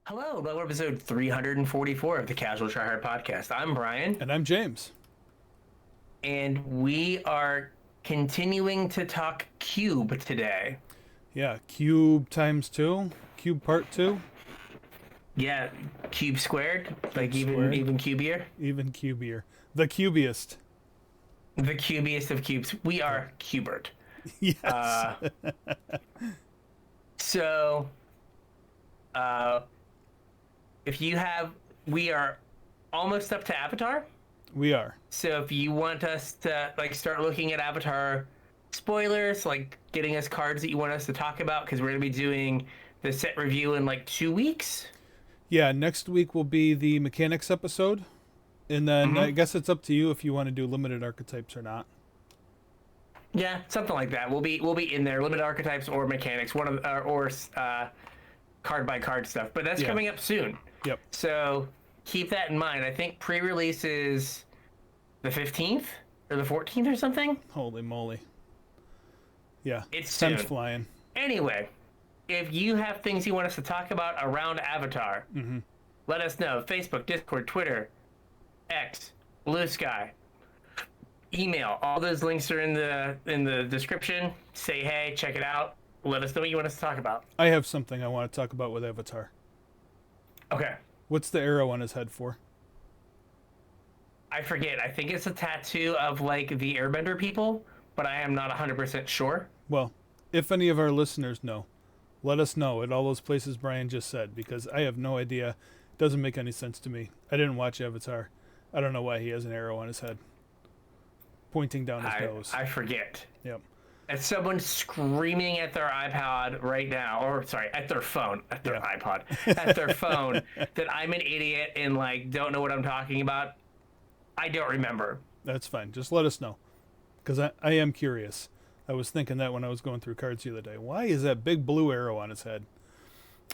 Hello, welcome to episode 344 of the Casual Try Hard podcast. I'm Brian, And I'm James. and we are continuing to talk Cube today. Yeah, Cube times 2, Cube part 2, Yeah, Cube squared, like squared. even cubier. even Cubier. The Cubiest. The cubiest of cubes. We are Cubert. Yes. So, if you have, we are almost up to Avatar. We are. So if you want us to start looking at Avatar spoilers, like getting us cards that you want us to talk about, because we're gonna be doing the set review in like 2 weeks. Yeah, next week will be the mechanics episode. And then I guess it's up to you if you want to do limited archetypes or not. Yeah, something like that. We'll be in there, limited archetypes or mechanics, one of or card by card stuff. But that's coming up soon. Yep. So keep that in mind. I think pre-release is the 15th or the 14th or something. Holy moly. Yeah. It's time's soon. flying. Anyway, if you have things you want us to talk about around Avatar, let us know. Facebook, Discord, Twitter, X, Blue Sky, email. All those links are in the description. Say hey, check it out. Let us know what you want us to talk about. I have something I want to talk about with Avatar. Okay. What's the arrow on his head for? I forget. I think it's a tattoo of like the Airbender people, but I am not 100% sure. Well, if any of our listeners know, let us know at all those places Brian just said, because I have no idea. It doesn't make any sense to me. I didn't watch Avatar. I don't know why he has an arrow on his head pointing down his nose. I forget. Yep. It's someone screaming at their iPod right now, or sorry, at their phone, at their iPod, at their phone, that I'm an idiot and like don't know what I'm talking about. I don't remember. That's fine. Just let us know, because I am curious. I was thinking that when I was going through cards the other day. Why is that big blue arrow on his head?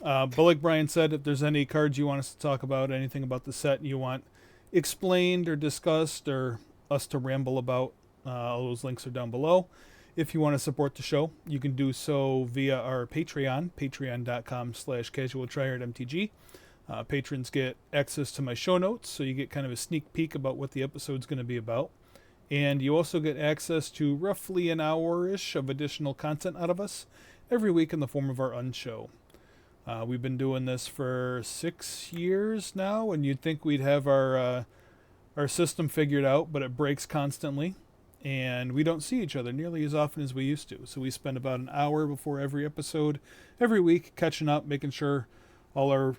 But like Brian said, if there's any cards you want us to talk about, anything about the set you want explained or discussed or us to ramble about, all those links are down below. If you want to support the show, you can do so via our Patreon, patreon.com/CasualTryHardMTG. Patrons get access to my show notes, so you get kind of a sneak peek about what the episode's going to be about. And you also get access to roughly an hour-ish of additional content out of us every week in the form of our unshow. We've been doing this for 6 years now, and you'd think we'd have our system figured out, but it breaks constantly. And we don't see each other nearly as often as we used to. So we spend about an hour before every episode, every week, catching up, making sure all our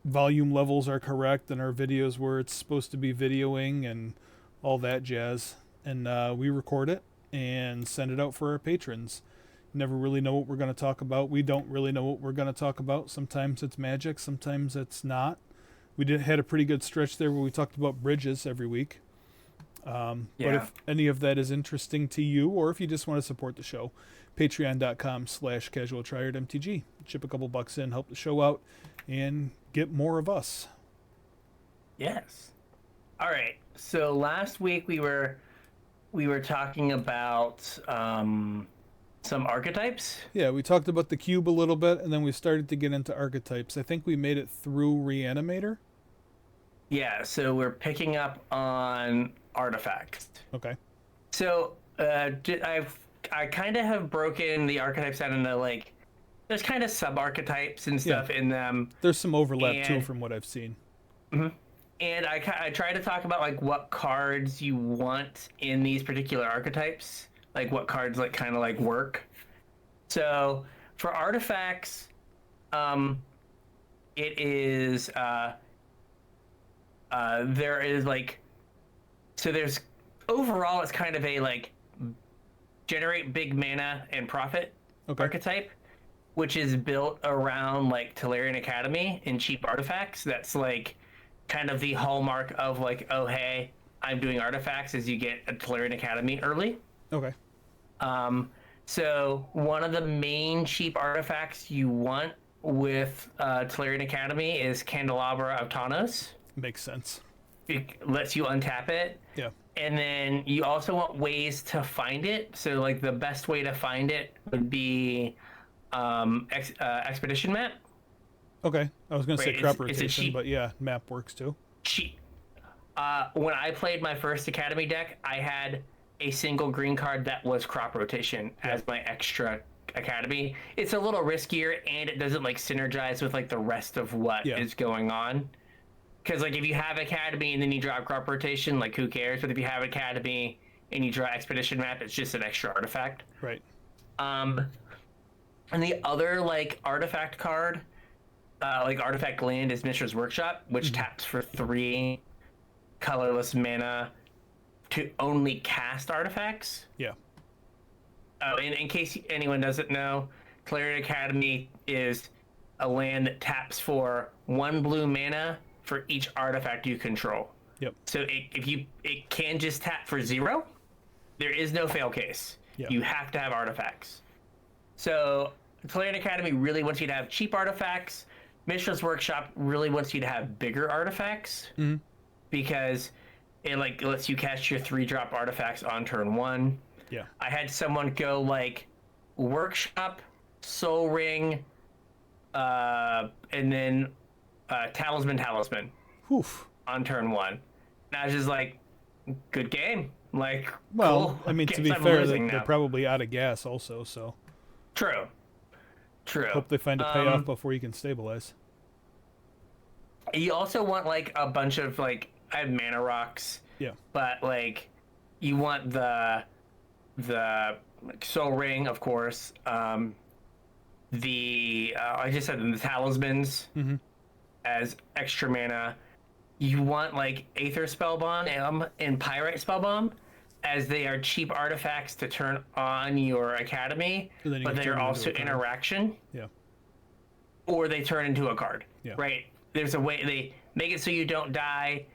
volume levels are correct and our videos where it's supposed to be videoing and all that jazz. And we record it and send it out for our patrons. Never really know what we're going to talk about. We don't really know what we're going to talk about. Sometimes it's magic, sometimes it's not. We had a pretty good stretch there where we talked about bridges every week. But if any of that is interesting to you, or if you just want to support the show, patreon.com/CasualTryHardMTG. Chip a couple bucks in, help the show out, and get more of us. Yes. All right. So last week we were talking about some archetypes. Yeah, we talked about the cube a little bit, and then we started to get into archetypes. I think we made it through Reanimator. Yeah, so we're picking up on artifacts. Okay. So I kind of have broken the archetypes down into like there's kind of sub archetypes and stuff in them. There's some overlap too from what I've seen. Mm-hmm. And I try to talk about like what cards you want in these particular archetypes, like what cards like kind of like work. So for artifacts, it is there is like so there's overall it's kind of a like generate big mana and profit archetype, which is built around like Tolarian Academy and cheap artifacts. That's like kind of the hallmark of like, oh hey, I'm doing artifacts, as you get a Tolarian Academy early. Okay. So one of the main cheap artifacts you want with Tolarian Academy is Candelabra of Tanos. Makes sense. It lets you untap it. Yeah. And then you also want ways to find it. So like the best way to find it would be Expedition Map. Okay, I was going to say crop rotation, cheap, but yeah, map works too. cheap. When I played my first Academy deck, I had a single green card that was crop rotation as my extra Academy. It's a little riskier, and it doesn't like synergize with like the rest of what is going on. Because like if you have Academy and then you draw crop rotation, like who cares? But if you have Academy and you draw Expedition Map, it's just an extra artifact. Right. And the other like artifact card, like artifact land, is Mishra's Workshop, which taps for 3 colorless mana to only cast artifacts. Yeah. Oh, and in case anyone doesn't know, Clarity Academy is a land that taps for 1 blue mana for each artifact you control. Yep. So it can just tap for 0. There is no fail case. Yeah. You have to have artifacts. So Clarity Academy really wants you to have cheap artifacts. Mishra's Workshop really wants you to have bigger artifacts because it like lets you cast your 3-drop artifacts on turn 1. Yeah. I had someone go like Workshop, Soul Ring, and then Talisman Oof. on turn 1. And I was just like, good game. Like, well, cool. I mean, to be fair, they're probably out of gas also, so. True. Hope they find a payoff before you can stabilize. You also want like a bunch of like, I have mana rocks. Yeah. But like, you want the like, Soul Ring, of course. I just said the talismans as extra mana. You want like Aether Spellbomb and Pyrite Spellbomb, as they are cheap artifacts to turn on your Academy, but they are also interaction. Yeah. Or they turn into a card. Yeah. Right? There's a way they make it so you don't die,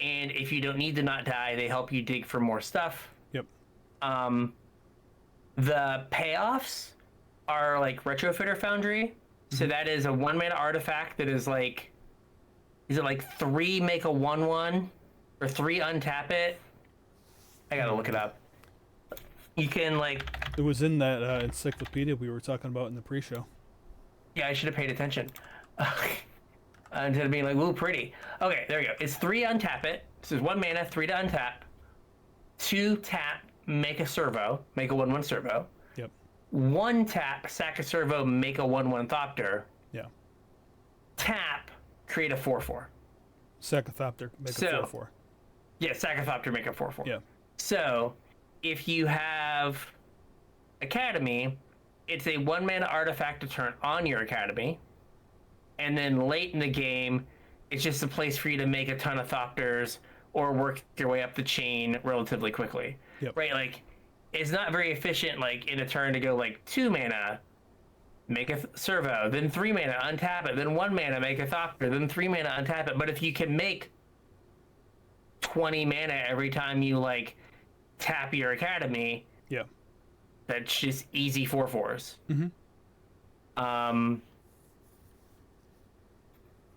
and if you don't need to not die, they help you dig for more stuff. Yep. The payoffs are like Retrofitter Foundry. So that is a 1 mana artifact that is like, is it like 3 make a 1/1 or 3 untap it? I gotta look it up. You can like. It was in that encyclopedia we were talking about in the pre-show. Yeah, I should have paid attention. Instead of being like, ooh, pretty. Okay, there we go. It's 3 untap it. This is 1 mana, 3 to untap. 2 tap, make a servo, make a 1/1 servo. Yep. 1 tap, sack a servo, make a 1/1 Thopter. Yeah. Tap, create a 4/4. Sack a Thopter, make a 4/4. Yeah, sack a Thopter, make a 4/4. Yeah. So, if you have Academy, it's a 1 mana artifact to turn on your Academy. And then late in the game, it's just a place for you to make a ton of Thopters or work your way up the chain relatively quickly. Yep. Right? Like, it's not very efficient, like, in a turn to go, like, 2 mana, make a servo, then 3 mana, untap it, then 1 mana, make a Thopter, then 3 mana, untap it. But if you can make 20 mana every time you, like, tap your Academy, yeah, that's just easy 4/4s.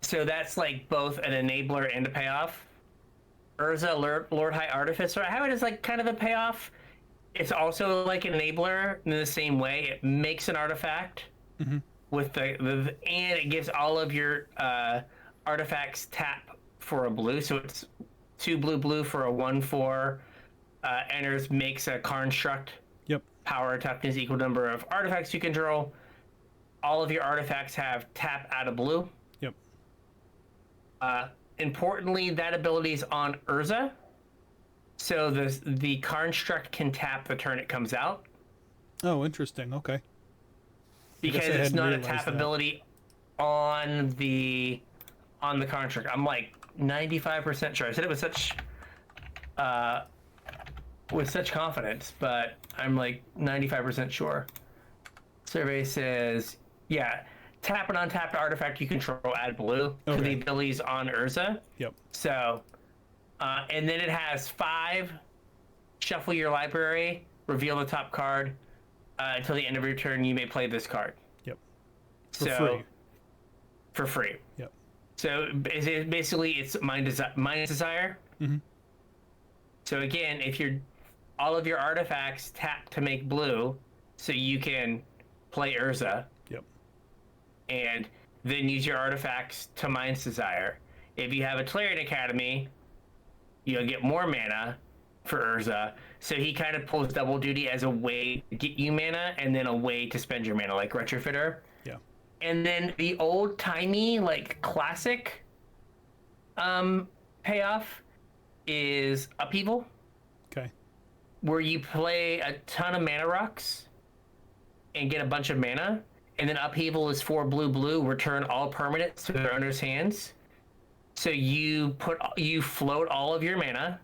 So that's like both an enabler and a payoff. Urza, Lord High Artificer, I have it as like kind of a payoff. It's also like an enabler in the same way. It makes an artifact with the and it gives all of your artifacts tap for a blue. So it's 2 blue for a 1/4. Enters, makes a construct. Yep. Power, toughness, equal number of artifacts you control. All of your artifacts have tap out of blue. Yep. Importantly, that ability is on Urza. So the construct can tap the turn it comes out. Oh, interesting. Okay. Because it's not a tap ability on the construct. I'm like 95% sure. I said it with such confidence, but I'm like 95% sure. Survey says, yeah, tap an untapped artifact you control, add blue to the abilities on Urza. Yep. So, and then it has 5, shuffle your library, reveal the top card. Until the end of your turn, you may play this card. Yep. For free. Yep. So basically, it's Mind Desire. So again, if all of your artifacts tap to make blue, so you can play Urza. Yep. And then use your artifacts to Mind's Desire. If you have a Tolarian Academy, you'll get more mana for Urza. So he kind of pulls double duty as a way to get you mana and then a way to spend your mana, like Retrofitter. Yeah. And then the old-timey, like, classic payoff is Upheaval. Okay. Where you play a ton of mana rocks and get a bunch of mana. And then Upheaval is 4 blue, return all permanents to their owner's hands. So you float all of your mana,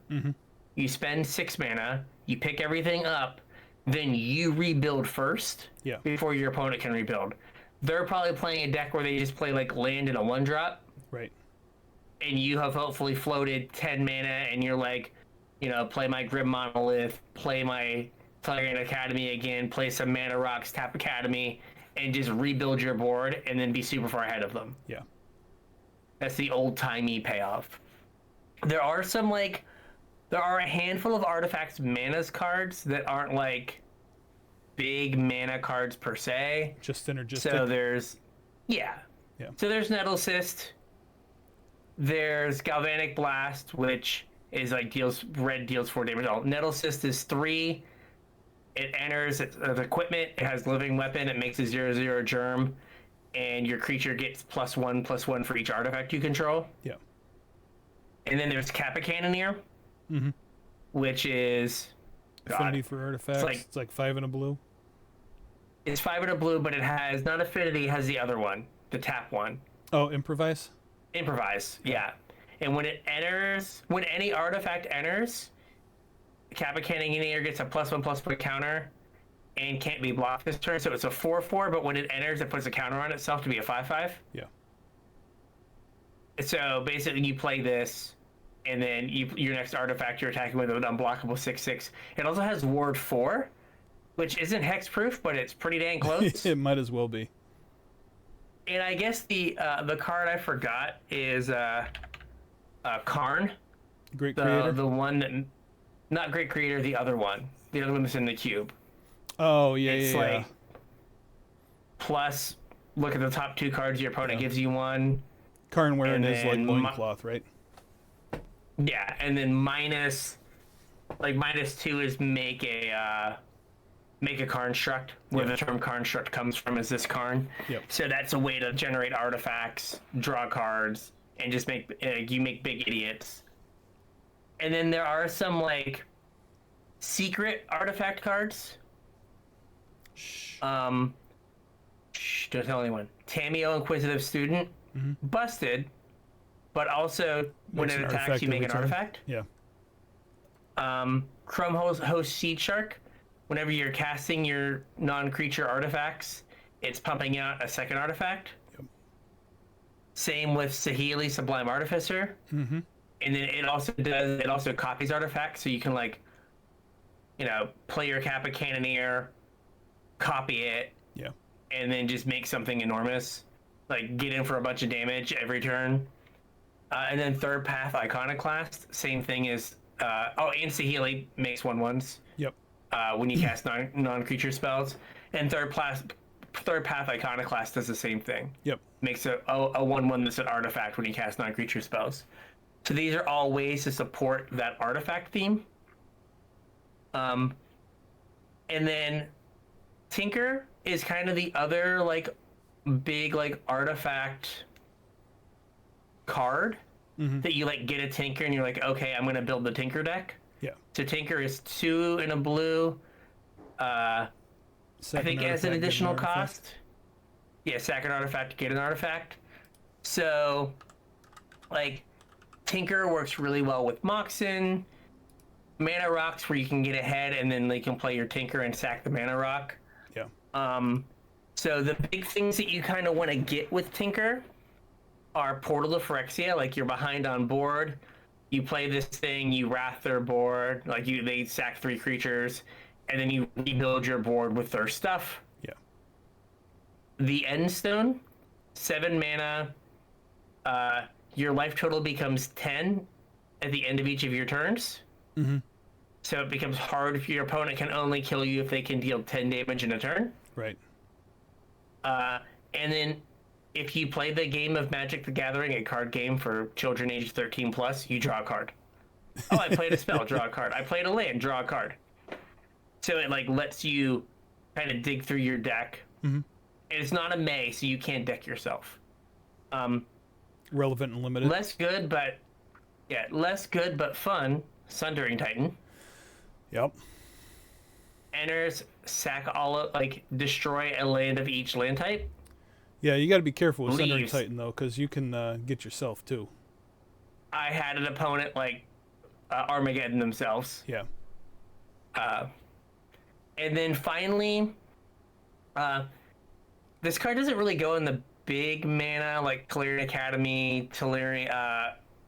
you spend 6 mana, you pick everything up, then you rebuild first before your opponent can rebuild. They're probably playing a deck where they just play like land and a 1-drop. Right. And you have hopefully floated 10 mana and you're like, you know, play my Grim Monolith, play my Tolarian Academy again, play some mana rocks, tap Academy, and just rebuild your board and then be super far ahead of them. Yeah. That's the old-timey payoff. There are a handful of artifacts manas cards that aren't like big mana cards per se. Just synergistic. So there's, So there's Nettle Cyst. There's Galvanic Blast, which is like red deals 4 damage. Nettle Cyst is 3. It enters its equipment. It has living weapon. It makes a 0/0 germ. And your creature gets +1/+1 for each artifact you control. Yeah. And then there's Kappa Cannoneer, which is affinity for artifacts. It's like 5 and a blue. It's 5 and a blue, but it has not affinity. It has the other one, the tap one. Oh, improvise. Improvise, yeah. And when it enters, when any artifact enters, Kappa Cannoneer gets a +1/+1 counter. And can't be blocked this turn, so it's a 4/4. But when it enters, it puts a counter on itself to be a 5/5. Yeah. So basically, you play this, and then your next artifact you're attacking with an unblockable 6/6. It also has Ward 4, which isn't hexproof, but it's pretty dang close. It might as well be. And I guess the card I forgot is Karn. Great Creator. The one that, not Great Creator, the other one that's in the cube. Oh, yeah, it's like plus look at the top 2 cards your opponent gives you 1. Karn wearing is like loincloth, right? Yeah, and then -2 is make a Karnstruct, where the term Karnstruct comes from is this Karn. Yep. So that's a way to generate artifacts, draw cards, and just make big idiots. And then there are some like secret artifact cards. Don't tell anyone. Tameo, Inquisitive Student, busted, but also when it attacks, you make an artifact. Yeah. Chrome Host Seed Shark. Whenever you're casting your non-creature artifacts, it's pumping out a second artifact. Yep. Same with Saheeli, Sublime Artificer. And then it also copies artifacts, so you can like, you know, play your Kappa Cannoneer, copy it, and then just make something enormous, like get in for a bunch of damage every turn. And then Third Path Iconoclast, same thing as and Saheeli makes 1/1s. Yep. When you cast non-creature spells, and Third Path Iconoclast does the same thing. Yep. Makes a 1/1 that's an artifact when you cast non-creature spells. So these are all ways to support that artifact theme. And then Tinker is kind of the other like big like artifact card that you like get a Tinker and you're like, okay, I'm gonna build the Tinker deck. Yeah. So Tinker is 2 and a blue. I think it has an additional cost. Yeah, sack an artifact to get an artifact. So like Tinker works really well with Moxen. Mana rocks where you can get ahead and then you can play your Tinker and sack the mana rock. Yeah. So the big things that you kind of want to get with Tinker are Portal to Phyrexia, like you're behind on board. You play this thing, you wrath their board, they sack 3 creatures, and then you rebuild your board with their stuff. Yeah. The Endstone, 7 mana, your life total becomes 10 at the end of each of your turns. So it becomes hard if your opponent can only kill you if they can deal 10 damage in a turn. Right. And then if you play the game of Magic the Gathering, a card game for children aged 13 plus, you draw a card. Oh, I played a spell, draw a card. I played a land, draw a card. So it like lets you kind of dig through your deck. Mm-hmm. And it's not a May, so you can't deck yourself. Relevant and limited. Less good, but fun. Sundering Titan. Yep. Enters, sack all of, like, destroy a land of each land type. Yeah, you got to be careful with Sundering Leaves. Titan though, because you can get yourself too. I had an opponent like Armageddon themselves. Yeah. And then finally, this card doesn't really go in the big mana like Clearing Academy,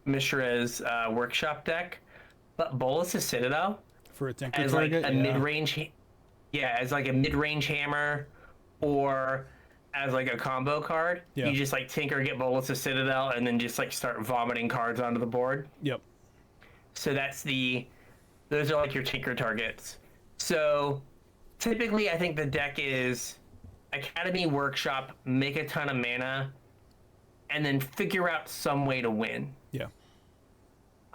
Mishra's Workshop deck, but Bolas' Citadel For a tinker as target. like a mid-range, as like a mid-range hammer, or as like a combo card. Yeah. You just like tinker, get Bolas' Citadel, and then just like start vomiting cards onto the board. Yep. So those are like your tinker targets. So typically I think the deck is Academy, Workshop, make a ton of mana, and then figure out some way to win. Yeah.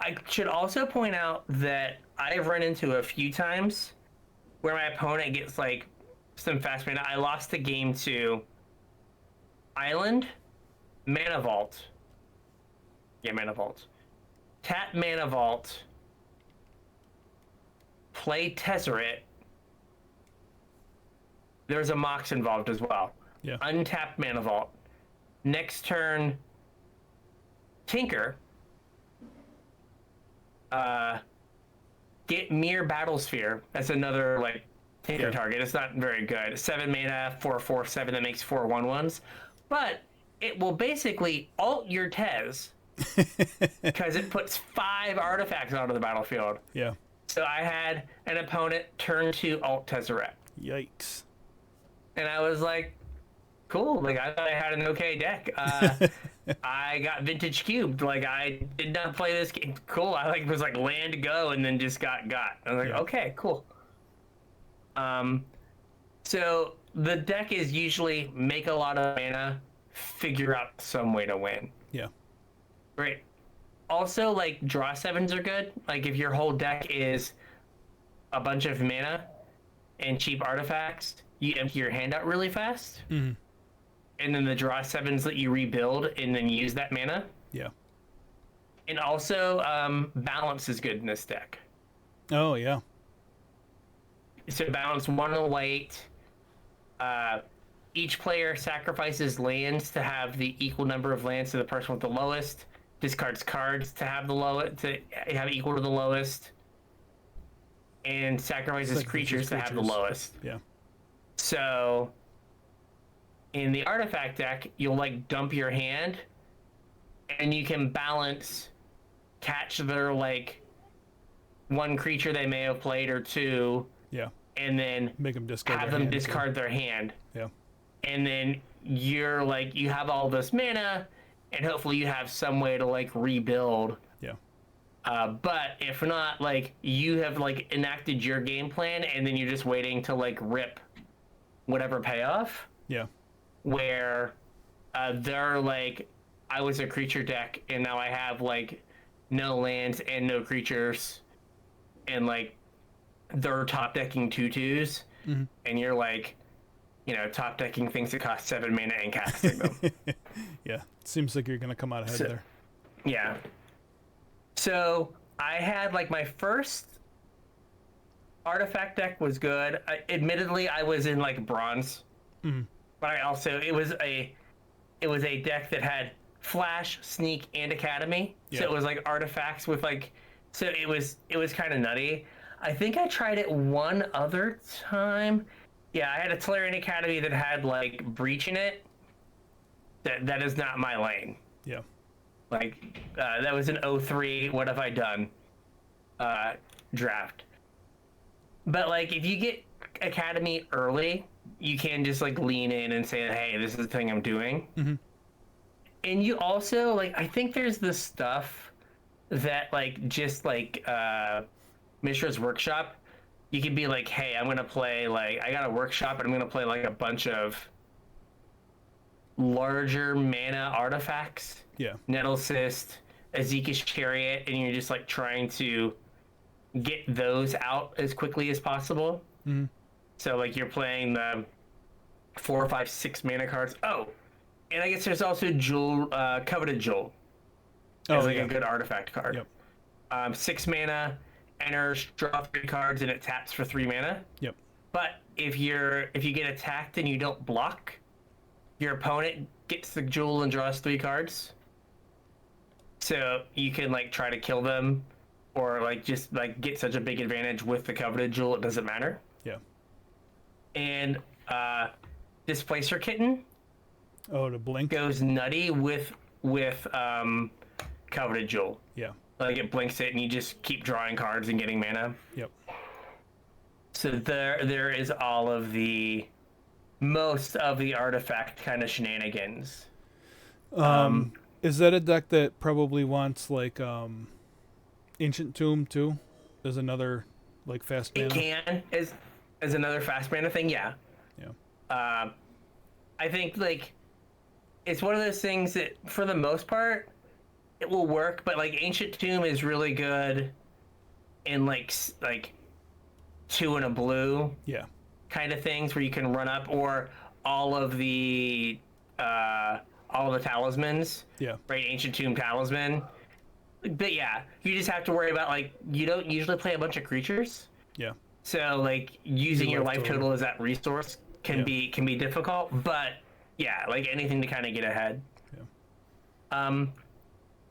I should also point out that I've run into a few times where my opponent gets like some fast mana. I lost the game to Island, Mana Vault. Yeah, Mana Vault. Tap Mana Vault. Play Tezzeret. There's a Mox involved as well. Yeah. Untap Mana Vault. Next turn, Tinker. Get Mere Battlesphere. That's another like tinker target. It's not very good. 7 mana, 4/4/7 that makes 4/1/1s. But it will basically alt your Tez because it puts 5 artifacts onto the battlefield. Yeah. So I had an opponent turn to alt Tezzeret. Yikes. And I was like, cool. Like, I thought I had an okay deck. I got vintage cubed. Like, I did not play this game. Cool. I like was like land go and then just got. I was like, okay, cool. So the deck is usually make a lot of mana, figure out some way to win. Yeah. Great. Also, like, draw 7s are good. Like, if your whole deck is a bunch of mana and cheap artifacts, you empty your hand out really fast. Mm-hmm. And then the draw 7s let you rebuild and then use that mana. Yeah. And also, balance is good in this deck. Oh, yeah. So balance 108. Each player sacrifices lands to have the equal number of lands to the person with the lowest. Discards cards to have the lowest, to have equal to the lowest. And sacrifices creatures to have the lowest. Yeah. So in the artifact deck, you'll like dump your hand and you can balance catch their like one creature they may have played or two. Yeah. And then make them discard have their them hand, discard their hand. Yeah. And then you're like, you have all this mana and hopefully you have some way to like rebuild. Yeah. But if not, like you have like enacted your game plan and then you're just waiting to like rip whatever payoff. Yeah. Where they're like, I was a creature deck and now I have like no lands and no creatures and like they're top decking 2/2s and you're like, you know, top decking things that cost 7 mana and casting them. Yeah, seems like you're gonna come out ahead there. Yeah. So I had like my first artifact deck was good. Admittedly, I was in like bronze, but I also it was a deck that had flash, sneak, and academy. So it was like artifacts with like, so it was kind of nutty. I think I tried it one other time. Yeah, I had a Tolarian Academy that had like breach in it. That is not my lane. Yeah. Like that was an 03 what have I done draft. But like if you get Academy early, you can just like lean in and say, hey, this is the thing I'm doing. And you also like, I think there's this stuff that like just like Mishra's Workshop, you can be like, hey, I'm gonna play like I got a workshop and I'm gonna play like a bunch of larger mana artifacts. Yeah. Nettle Cyst, Ezekiel's Chariot, and you're just like trying to get those out as quickly as possible. Mm-hmm. So like you're playing the 4, 5, 6 mana cards. Oh, and I guess there's also Jewel, Coveted Jewel. It's like a good artifact card. Yep. 6 mana, enters, draw 3 cards, and it taps for 3 mana. Yep. But if you get attacked and you don't block, your opponent gets the jewel and draws 3 cards. So you can like try to kill them, or like just like get such a big advantage with the coveted jewel, it doesn't matter. Yeah. And Displacer Kitten. Oh, the blink goes nutty with coveted jewel. Yeah. Like it blinks it, and you just keep drawing cards and getting mana. Yep. So there is all of most of the artifact kind of shenanigans. Is that a deck that probably wants like Ancient Tomb too? As another like fast mana? It can as another fast mana thing, yeah. Yeah. I think like it's one of those things that for the most part it will work, but like Ancient Tomb is really good in like 2 and a blue. Yeah. Kind of things where you can run up, or all of the talismans. Yeah. Right, Ancient Tomb talisman. But yeah, you just have to worry about like you don't usually play a bunch of creatures. Yeah. So like using your life total as that resource can be difficult, but yeah, like anything to kind of get ahead. Yeah.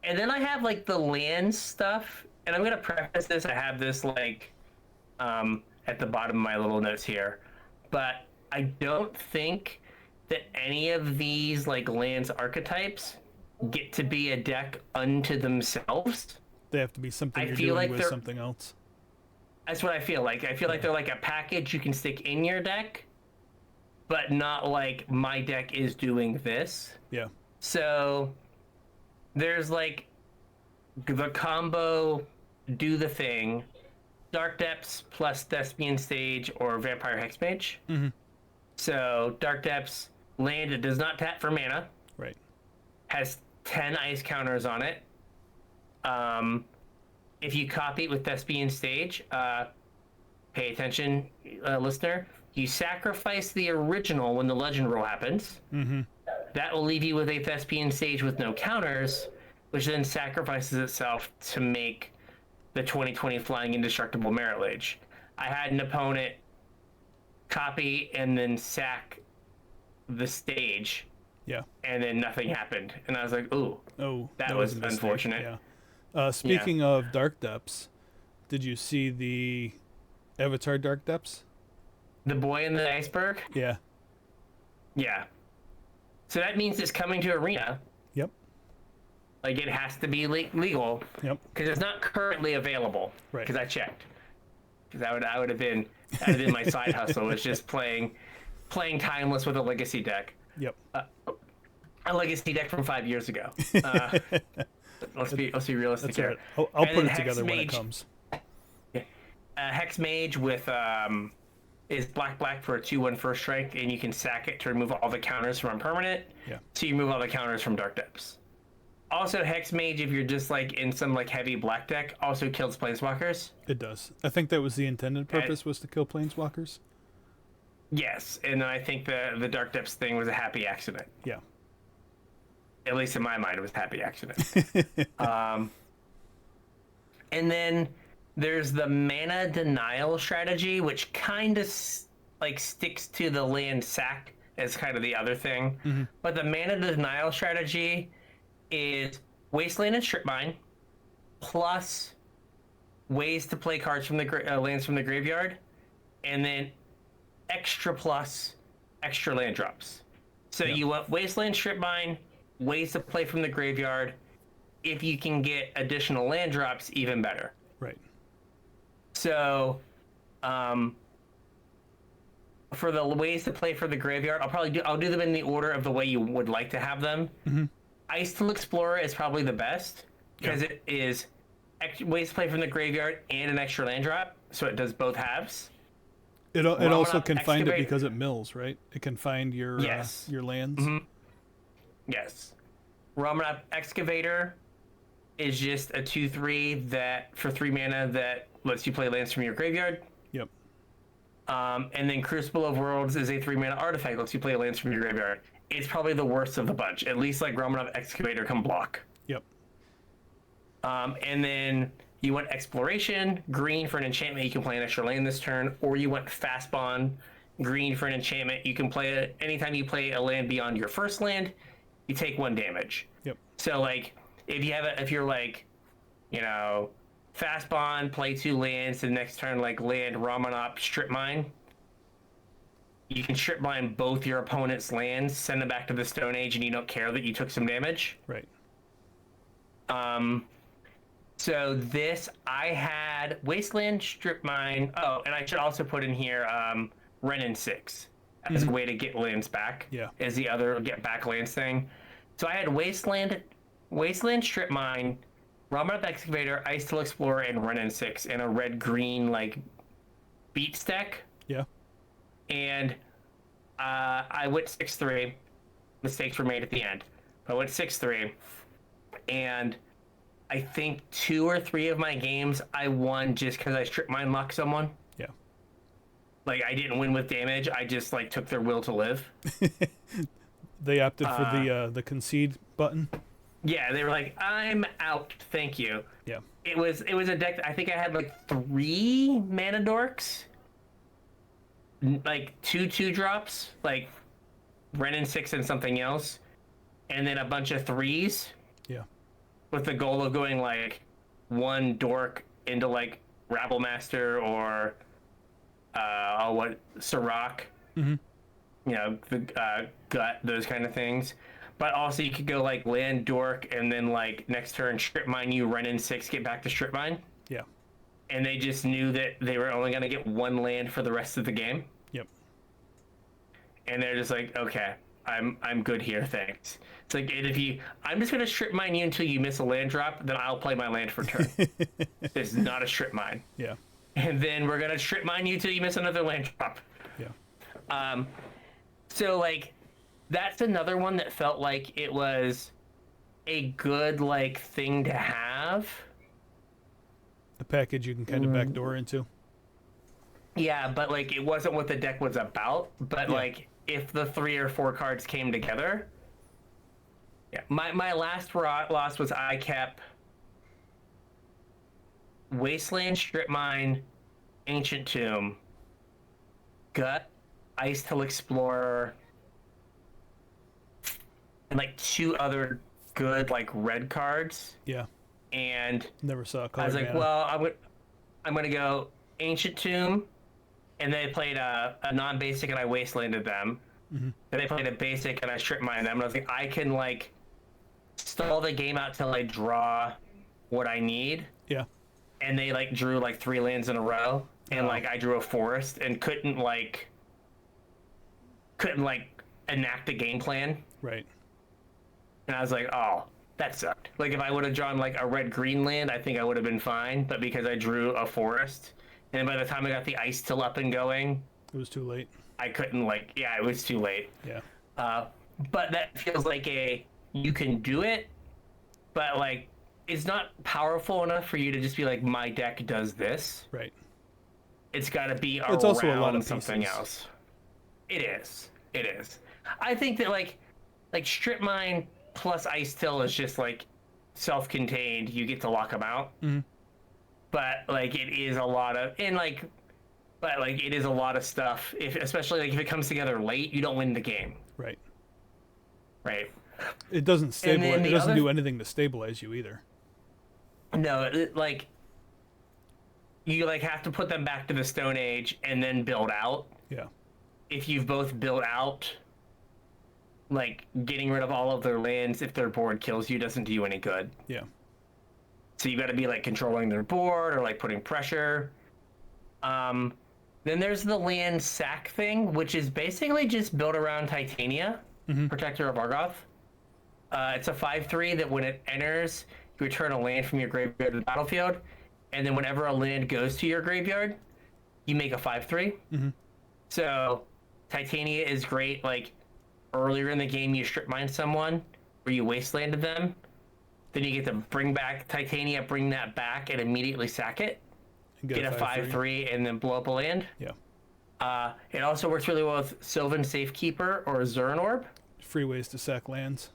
And then I have like the land stuff, and I'm gonna preface this. I have this like at the bottom of my little notes here, but I don't think that any of these like lands archetypes get to be a deck unto themselves. They have to be something you're feel doing like with something else. That's what I feel like. I feel like they're like a package you can stick in your deck, but not like my deck is doing this. Yeah. So there's like the combo do the thing, Dark Depths plus Thespian Stage or Vampire Hexmage. Mm-hmm. So Dark Depths, land, it does not tap for mana. Right. Has 10 ice counters on it. If you copy it with Thespian Stage, pay attention, listener. You sacrifice the original when the legend roll happens. Mm-hmm. That will leave you with a Thespian Stage with no counters, which then sacrifices itself to make the 2020 Flying Indestructible Merit Lage. I had an opponent copy and then sack the stage. Yeah. And then nothing happened. And I was like, ooh. Oh, that was unfortunate. Yeah. Speaking of Dark Depths, did you see the Avatar Dark Depths? The boy in the iceberg? Yeah. Yeah. So that means it's coming to Arena. Yep. Like it has to be legal. Yep. Because it's not currently available. Right. Because I checked. Because that would have been my side hustle, was just playing Timeless with a legacy deck. Yep. A legacy deck from 5 years ago. Let's be realistic here. Right. I'll put it together when it comes. Yeah. Hex Mage with is black for a 2/1 first strike, and you can sack it to remove all the counters from permanent. Yeah. So you remove all the counters from Dark Depths. Also, Hex Mage, if you're just like in some like heavy black deck, also kills Planeswalkers. It does. I think that was the intended purpose, was to kill Planeswalkers. Yes, and I think the Dark Depths thing was a happy accident. Yeah. At least in my mind, it was a happy accident. And then there's the mana denial strategy, which kind of like sticks to the land sack as kind of the other thing. Mm-hmm. But the mana denial strategy is Wasteland and Strip Mine, plus ways to play cards from the lands from the graveyard, and then extra plus extra land drops. So you want Wasteland, Strip Mine, ways to play from the graveyard. If you can get additional land drops, even better. Right. So, for the ways to play for the graveyard, I'll do them in the order of the way you would like to have them. Mm-hmm. Icefall Explorer is probably the best because it is ways to play from the graveyard and an extra land drop, so it does both halves. It also can find it because it mills, right? It can find your lands. Mm-hmm. Yes. Ramanop Excavator is just a 2/3 that for 3 mana that lets you play lands from your graveyard. Yep. And then Crucible of Worlds is a 3 mana artifact that lets you play lands from your graveyard. It's probably the worst of the bunch. At least like Ramanop Excavator can block. Yep. And then you want Exploration, green for an enchantment, you can play an extra land this turn, or you want Fast Bond, green for an enchantment, you can play it anytime you play a land beyond your first land, you take 1 damage. Yep. So like if you're like, Fast Bond, play 2 lands, the next turn like land Ramanop, Strip Mine. You can strip mine both your opponent's lands, send them back to the Stone Age, and you don't care that you took some damage. Right. So this, I had Wasteland, Strip Mine. Oh, and I should also put in here Renin 6 as a way to get lands back. Yeah. As the other get back lands thing. So I had Wasteland, Strip Mine, Ramanop Excavator, Ice Till Explorer, and Renin 6 in a red-green like beat deck. Yeah. And I went 6-3. Mistakes were made at the end. But I went 6-3. And I think 2 or 3 of my games I won just because I strip mine locked someone. Yeah. Like I didn't win with damage. I just like took their will to live. They opted for the concede button. Yeah, they were like, I'm out. Thank you. Yeah. It was a deck. I think I had like 3 mana dorks. Like 2 drops, like Renin 6 and something else, and then a bunch of 3s. Yeah. With the goal of going like 1 dork into like Rabble Master or Sirach. Mm-hmm. The Gut, those kind of things. But also you could go like land dork and then like next turn strip mine you, Renin 6, get back to strip mine. Yeah. And they just knew that they were only going to get 1 land for the rest of the game. Yep. And they're just like, okay, I'm good here, thanks. It's like, and if I'm just going to strip mine you until you miss a land drop, then I'll play my land for turn. It's not a strip mine. Yeah. And then we're going to strip mine you until you miss another land drop. Yeah. So, like, that's another one that felt like it was a good, like, thing to have. A package you can kind of backdoor into. Yeah, but like it wasn't what the deck was about. But like if the 3 or 4 cards came together. Yeah. My last loss was I kept Wasteland, Strip Mine, Ancient Tomb, Gut, Ice Till Explorer, and like 2 other good like red cards. Yeah. And never saw a color. I was like, mana. well, I'm gonna go Ancient Tomb, and they played a non-basic, and I wastelanded them. Mm-hmm. Then they played a basic, and I strip mine them. And I was like, I can like stall the game out till I draw what I need. Yeah. And they like drew like 3 lands in a row, and like I drew a forest and couldn't enact a game plan. Right. And I was like, oh, that sucked. Like, if I would have drawn, like, a red-green land, I think I would have been fine. But because I drew a forest, and by the time I got the Ice Till up and going... It was too late. I couldn't, like... Yeah, it was too late. Yeah. But that feels like you can do it, but, like, it's not powerful enough for you to just be like, my deck does this. Right. It's got to be It's also a lot of something pieces. else. It is. It is. I think that, like Strip Mine... plus Ice Till is just like self-contained. You get to lock them out. Mm-hmm. But like it is a lot of it is a lot of stuff. Especially like if it comes together late, you don't win the game. Right. Right. It doesn't stabilize. It doesn't other... do anything to stabilize you either. No, like you like have to put them back to the Stone Age and then build out. Yeah. If you've both built out, like getting rid of all of their lands if their board kills you doesn't do you any good. Yeah. So you got to be like controlling their board or like putting pressure. Then there's the land sack thing, which is basically just built around Titania, Protector of Argoth. It's a 5/3 that when it enters, you return a land from your graveyard to the battlefield, and then whenever a land goes to your graveyard, you make a 5/3. So Titania is great. Like earlier in the game, you strip mine someone, where you wastelanded them. Then you get to bring back Titania, bring that back, and immediately sack it. Get a 5/3 and then blow up a land. Yeah. It also works really well with Sylvan Safekeeper or Zern Orb. Free ways to sack lands.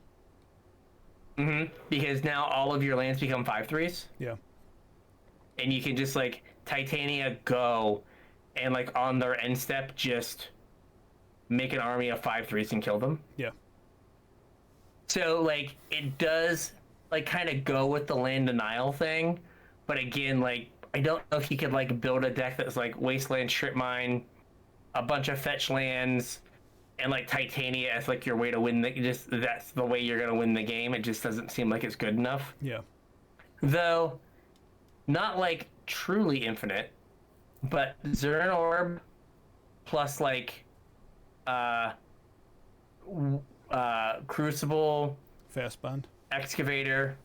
Because now all of your lands become 5/3s. Yeah. And you can just like Titania go and like on their end step just make an army of 5/3s and kill them. Yeah. So like it does like kind of go with the land denial thing, but again, like I don't know if you could like build a deck that's like Wasteland, Strip Mine, a bunch of fetch lands, and like Titania as like your way to win that's the way you're gonna win the game. It just doesn't seem like it's good enough. Yeah. Though not like truly infinite, but Zern Orb plus like Crucible, Fast Bond, Excavator,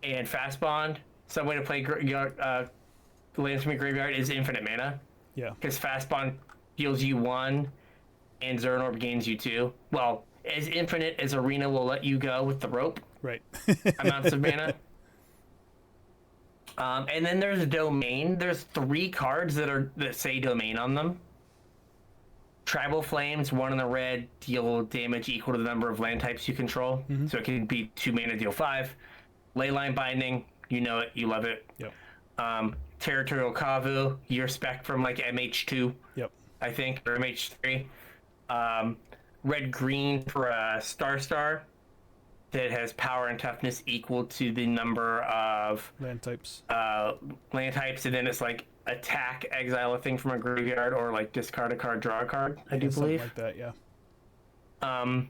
and Fast Bond. Some way to play lands from your graveyard is infinite mana. Yeah. Because Fast Bond deals you 1, and Zern Orb gains you 2. Well, as infinite as Arena will let you go with the rope. Right. Amounts of mana. And then there's Domain. There's 3 cards that say Domain on them. Tribal Flames, 1 in the red, deal damage equal to the number of land types you control. So it can be 2 mana, deal 5. Leyline Binding, you know it, you love it. Yep. Territorial Kavu, your spec from like MH2, Yep. I think, or MH3. Red Green for a Star that has power and toughness equal to the number of Land types. Land types, and then it's like attack, exile a thing from a graveyard, or like discard a card, draw a card. I do believe something like that. Yeah.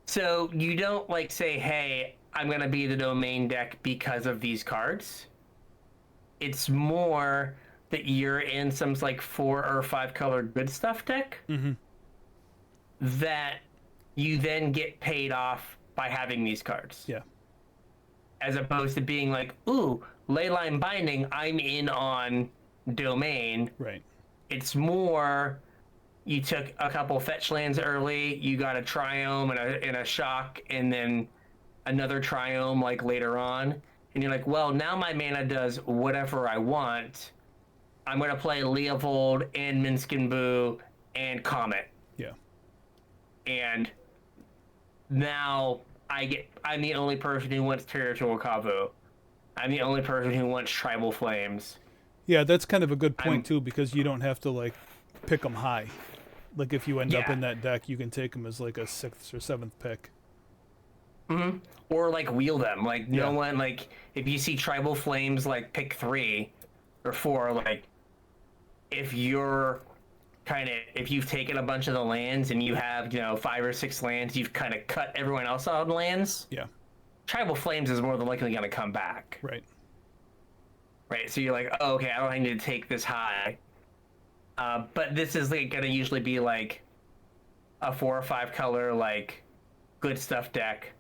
So you don't like say, hey, I'm gonna be the Domain deck because of these cards. It's more that you're in some like 4 or 5 color good stuff deck that you then get paid off by having these cards. Yeah. As opposed to being like, ooh, Leyline Binding, I'm in on Domain. Right. It's more you took a couple fetch lands early, you got a Triome and a Shock, and then another Triome like later on. And you're like, well, now my mana does whatever I want. I'm going to play Leovold and Minskin Boo and Comet. Yeah. And now I'm the only person who wants Territorial Kavu. I'm the only person who wants Tribal Flames. Yeah, that's kind of a good point too, because you don't have to like pick them high. Like if you end up in that deck, you can take them as like a 6th or 7th pick. Or like wheel them. Like no one, like if you see Tribal Flames like pick 3 or 4, like if you're if you've taken a bunch of the lands and you have, 5 or 6 lands, you've kind of cut everyone else out on lands. Yeah. Tribal Flames is more than likely going to come back. Right. Right. So you're like, oh, okay, I don't need to take this high. But this is like going to usually be like a 4 or 5 color, like good stuff deck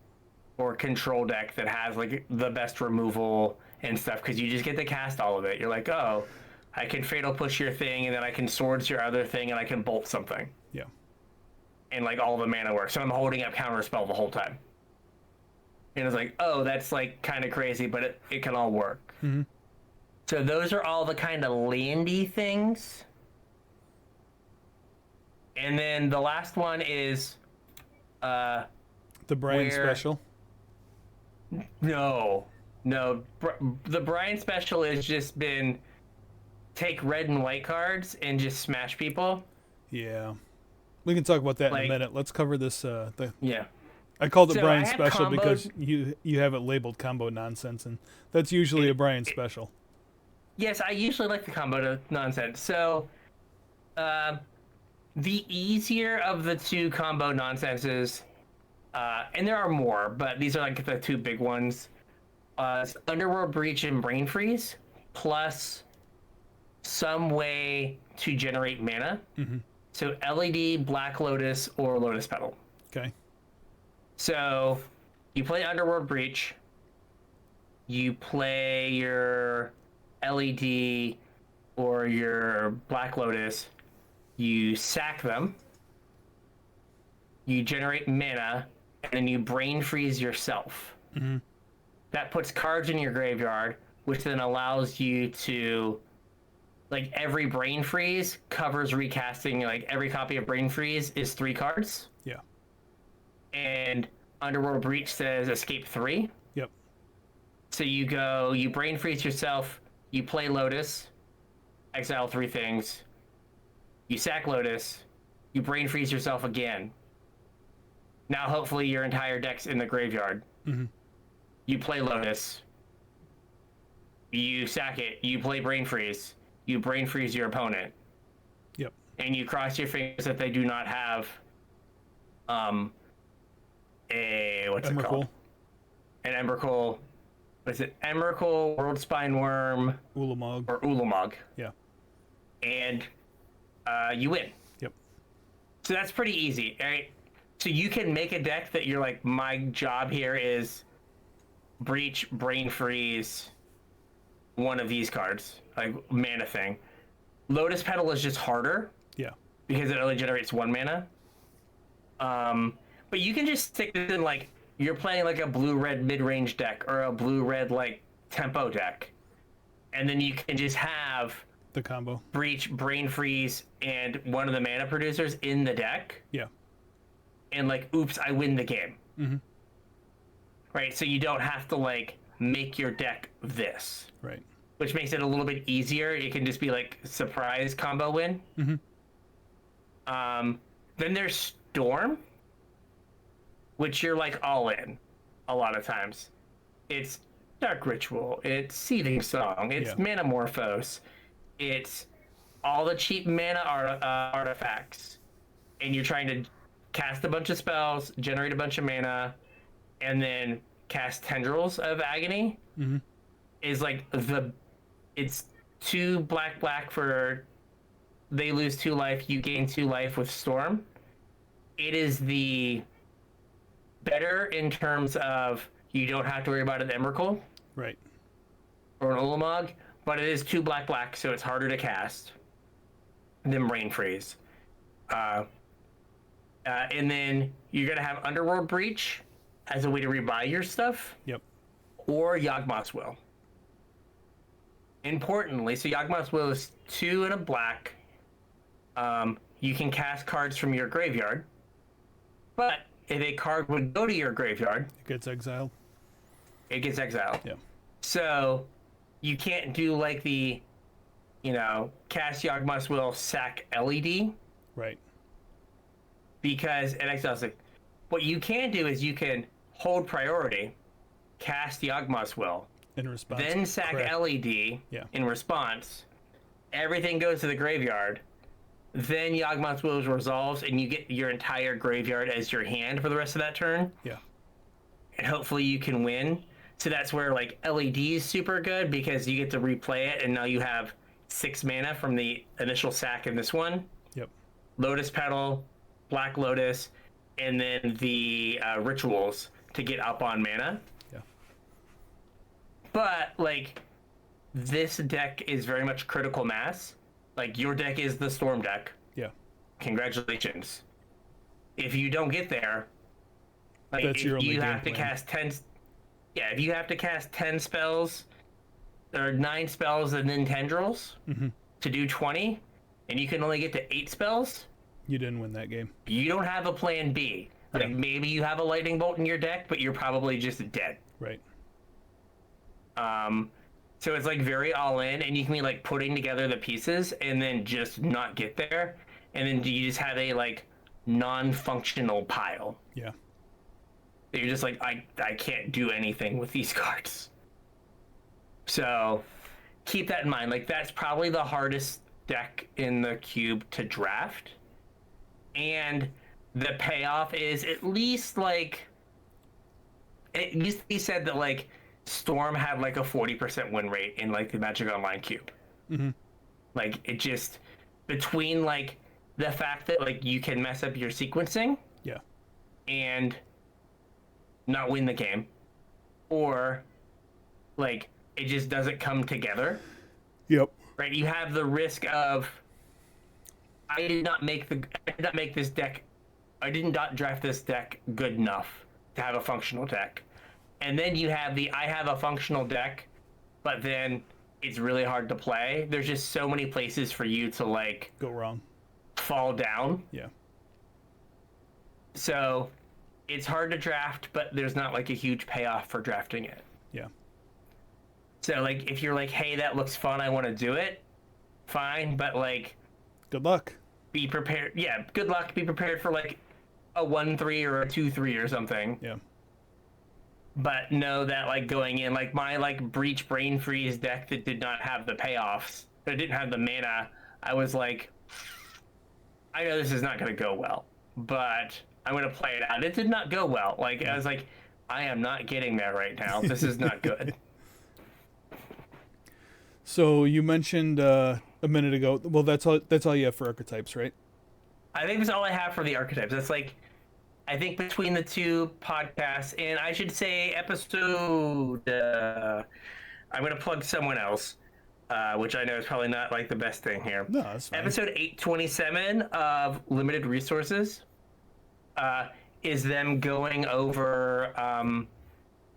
or control deck that has like the best removal and stuff. Cause you just get to cast all of it. You're like, oh, I can Fatal Push your thing, and then I can Swords your other thing, and I can Bolt something. Yeah. And like all the mana works. So I'm holding up Counterspell the whole time. And it's like, oh, that's like kind of crazy, but it can all work. So those are all the kind of landy things. And then the last one is the Brian special. No. The Brian special has just been take red and white cards and just smash people. Yeah. We can talk about that in a minute. Let's cover this. Yeah. I called it Brian special because you have it labeled combo nonsense, and that's usually a Brian special. Yes, I usually like the combo nonsense. So, the easier of the 2 combo nonsenses, and there are more, but these are like the 2 big ones. Underworld Breach and Brain Freeze, plus some way to generate mana. So LED, Black Lotus, or Lotus Petal. Okay. So you play Underworld Breach, you play your LED or your Black Lotus, you sack them, you generate mana, and then you brain freeze yourself. Mm-hmm. That puts cards in your graveyard, which then allows you to, like, every brain freeze covers recasting. Like, every copy of brain freeze is 3 cards. Yeah. And Underworld Breach says escape 3. Yep. So you brain freeze yourself, you play Lotus, exile 3 things, you sack Lotus, you brain freeze yourself again. Now hopefully your entire deck's in the graveyard. Mm-hmm. You play Lotus, you sack it, you play brain freeze, you brain freeze your opponent. Yep. And you cross your fingers that they do not have what's it called? An Embercoal. Was it Emrakul, World Spine Worm, Ulamog. or Ulamog? Yeah. And you win. Yep. So that's pretty easy, right? So you can make a deck that you're like, my job here is Breach, Brain Freeze, one of these cards, like mana thing. Lotus Petal is just harder. Yeah. Because it only generates 1 mana. But you can just stick this in, like, you're playing like a blue-red mid-range deck or a blue-red, like, tempo deck. And then you can just have the combo. Breach, Brain Freeze, and one of the mana producers in the deck. Yeah. And, like, oops, I win the game. Mm-hmm. Right? So you don't have to, like, make your deck this. Right. Which makes it a little bit easier. It can just be, like, surprise combo win. Mm-hmm. Then there's Storm, which you're like all in a lot of times. It's Dark Ritual, it's Seething Song, it's Manamorphose, it's all the cheap mana artifacts, and you're trying to cast a bunch of spells, generate a bunch of mana, and then cast Tendrils of Agony. Mm-hmm. Is like it's 2 black for they lose 2 life, you gain 2 life with Storm. It is the better in terms of you don't have to worry about an Emrakul. Right. Or an Ulamog, but it is 2 black, so it's harder to cast than Brain Freeze. And then you're gonna have Underworld Breach as a way to rebuy your stuff. Yep. Or Yawgmoth's Will. Importantly, so Yawgmoth's Will is 2 and a black. You can cast cards from your graveyard, but if a card would go to your graveyard, It gets exiled. it gets exiled. Yeah. So you can't do like the, cast Yawgmoth's Will, sack LED, Right. because it exiles it. What you can do is you can hold priority, cast Yawgmoth's Will, In response. then sack Correct. LED Yeah. in response. Everything goes to the graveyard. Then Yawgmoth's Will resolves, and you get your entire graveyard as your hand for the rest of that turn. Yeah. And hopefully you can win. So that's where, like, LED is super good, because you get to replay it, and now you have 6 mana from the initial sack in this one. Yep. Lotus Petal, Black Lotus, and then the rituals to get up on mana. Yeah. But, like, this deck is very much critical mass. Like, your deck is the Storm deck. Yeah. Congratulations. If you don't get there, like, That's your only you game have to plan. cast 10... Yeah, if you have to cast 10 spells, or 9 spells and then Tendrils Mm-hmm. to do 20, and you can only get to 8 spells, You didn't win that game. you don't have a plan B. Like, Yeah. maybe you have a lightning bolt in your deck, but you're probably just dead. Right. So it's like very all in, and you can be like putting together the pieces and then just not get there, and then you just have a like non-functional pile. Yeah. You're just like, I can't do anything with these cards. So keep that in mind. Like, that's probably the hardest deck in the cube to draft, and the payoff is at least like, it used to be said that like Storm had like a 40% win rate in like the Magic Online cube. Mm-hmm. Like, it just, between like the fact that like you can mess up your sequencing Yeah. and not win the game, or like it just doesn't come together, Yep. right? You have the risk of, I did not make this deck, I did not draft this deck good enough to have a functional deck. And then you have the I have a functional deck, but then it's really hard to play. There's just so many places for you to like Go wrong. fall down. Yeah. So it's hard to draft, but there's not like a huge payoff for drafting it. Yeah. So like if you're like, hey, that looks fun, I want to do it, fine, but like Good luck. be prepared. Yeah, good luck. Be prepared for like a 1-3 or a 2-3 or something. Yeah. But know that like going in, like my like Breach Brain Freeze deck that did not have the payoffs, that didn't have the mana, I was like, I know this is not going to go well, but I'm going to play it out. It did not go well. Like I was like, I am not getting there right now. This is not good. So you mentioned a minute ago. Well, that's all you have for archetypes, right? I think that's all I have for the archetypes. That's like, I think between the two podcasts, and I should say episode, I'm going to plug someone else, which I know is probably not like the best thing here. No, that's fine. Episode 827 of Limited Resources is them going over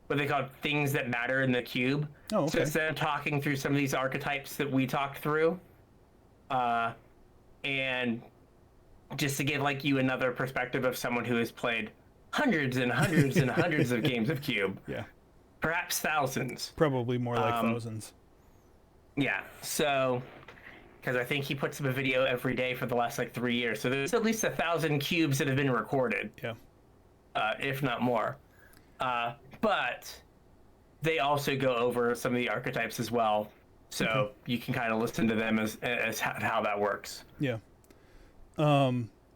what they call things that matter in the cube. Oh, okay. So it's them talking through some of these archetypes that we talked through. And just to give like you another perspective of someone who has played hundreds and hundreds and hundreds of games of Cube. Yeah. Perhaps thousands. Probably more like thousands. Yeah. So, because I think he puts up a video every day for the last like 3 years. So there's at least 1,000 cubes that have been recorded. Yeah. If not more. But they also go over some of the archetypes as well. So you can kind of listen to them as how that works. Yeah.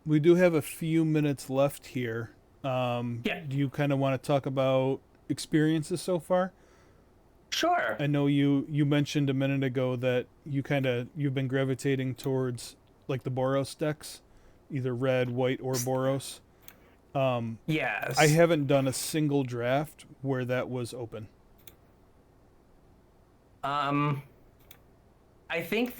We do have a few minutes left here. Yeah. Do you kind of want to talk about experiences so far? Sure. I know you mentioned a minute ago that you've been gravitating towards like the Boros decks, either red, white, or Boros. Yes. I haven't done a single draft where that was open. I think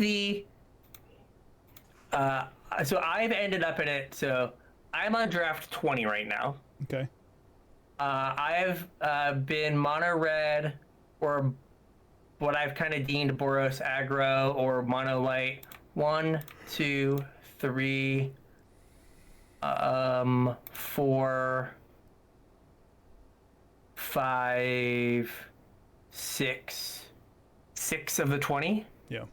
so I've ended up in it. So I'm on draft 20 right now. Okay. I've been mono red or what I've kind of deemed Boros aggro or mono light 1, 2, 3, 4, 5, 6 of the 20. Yeah.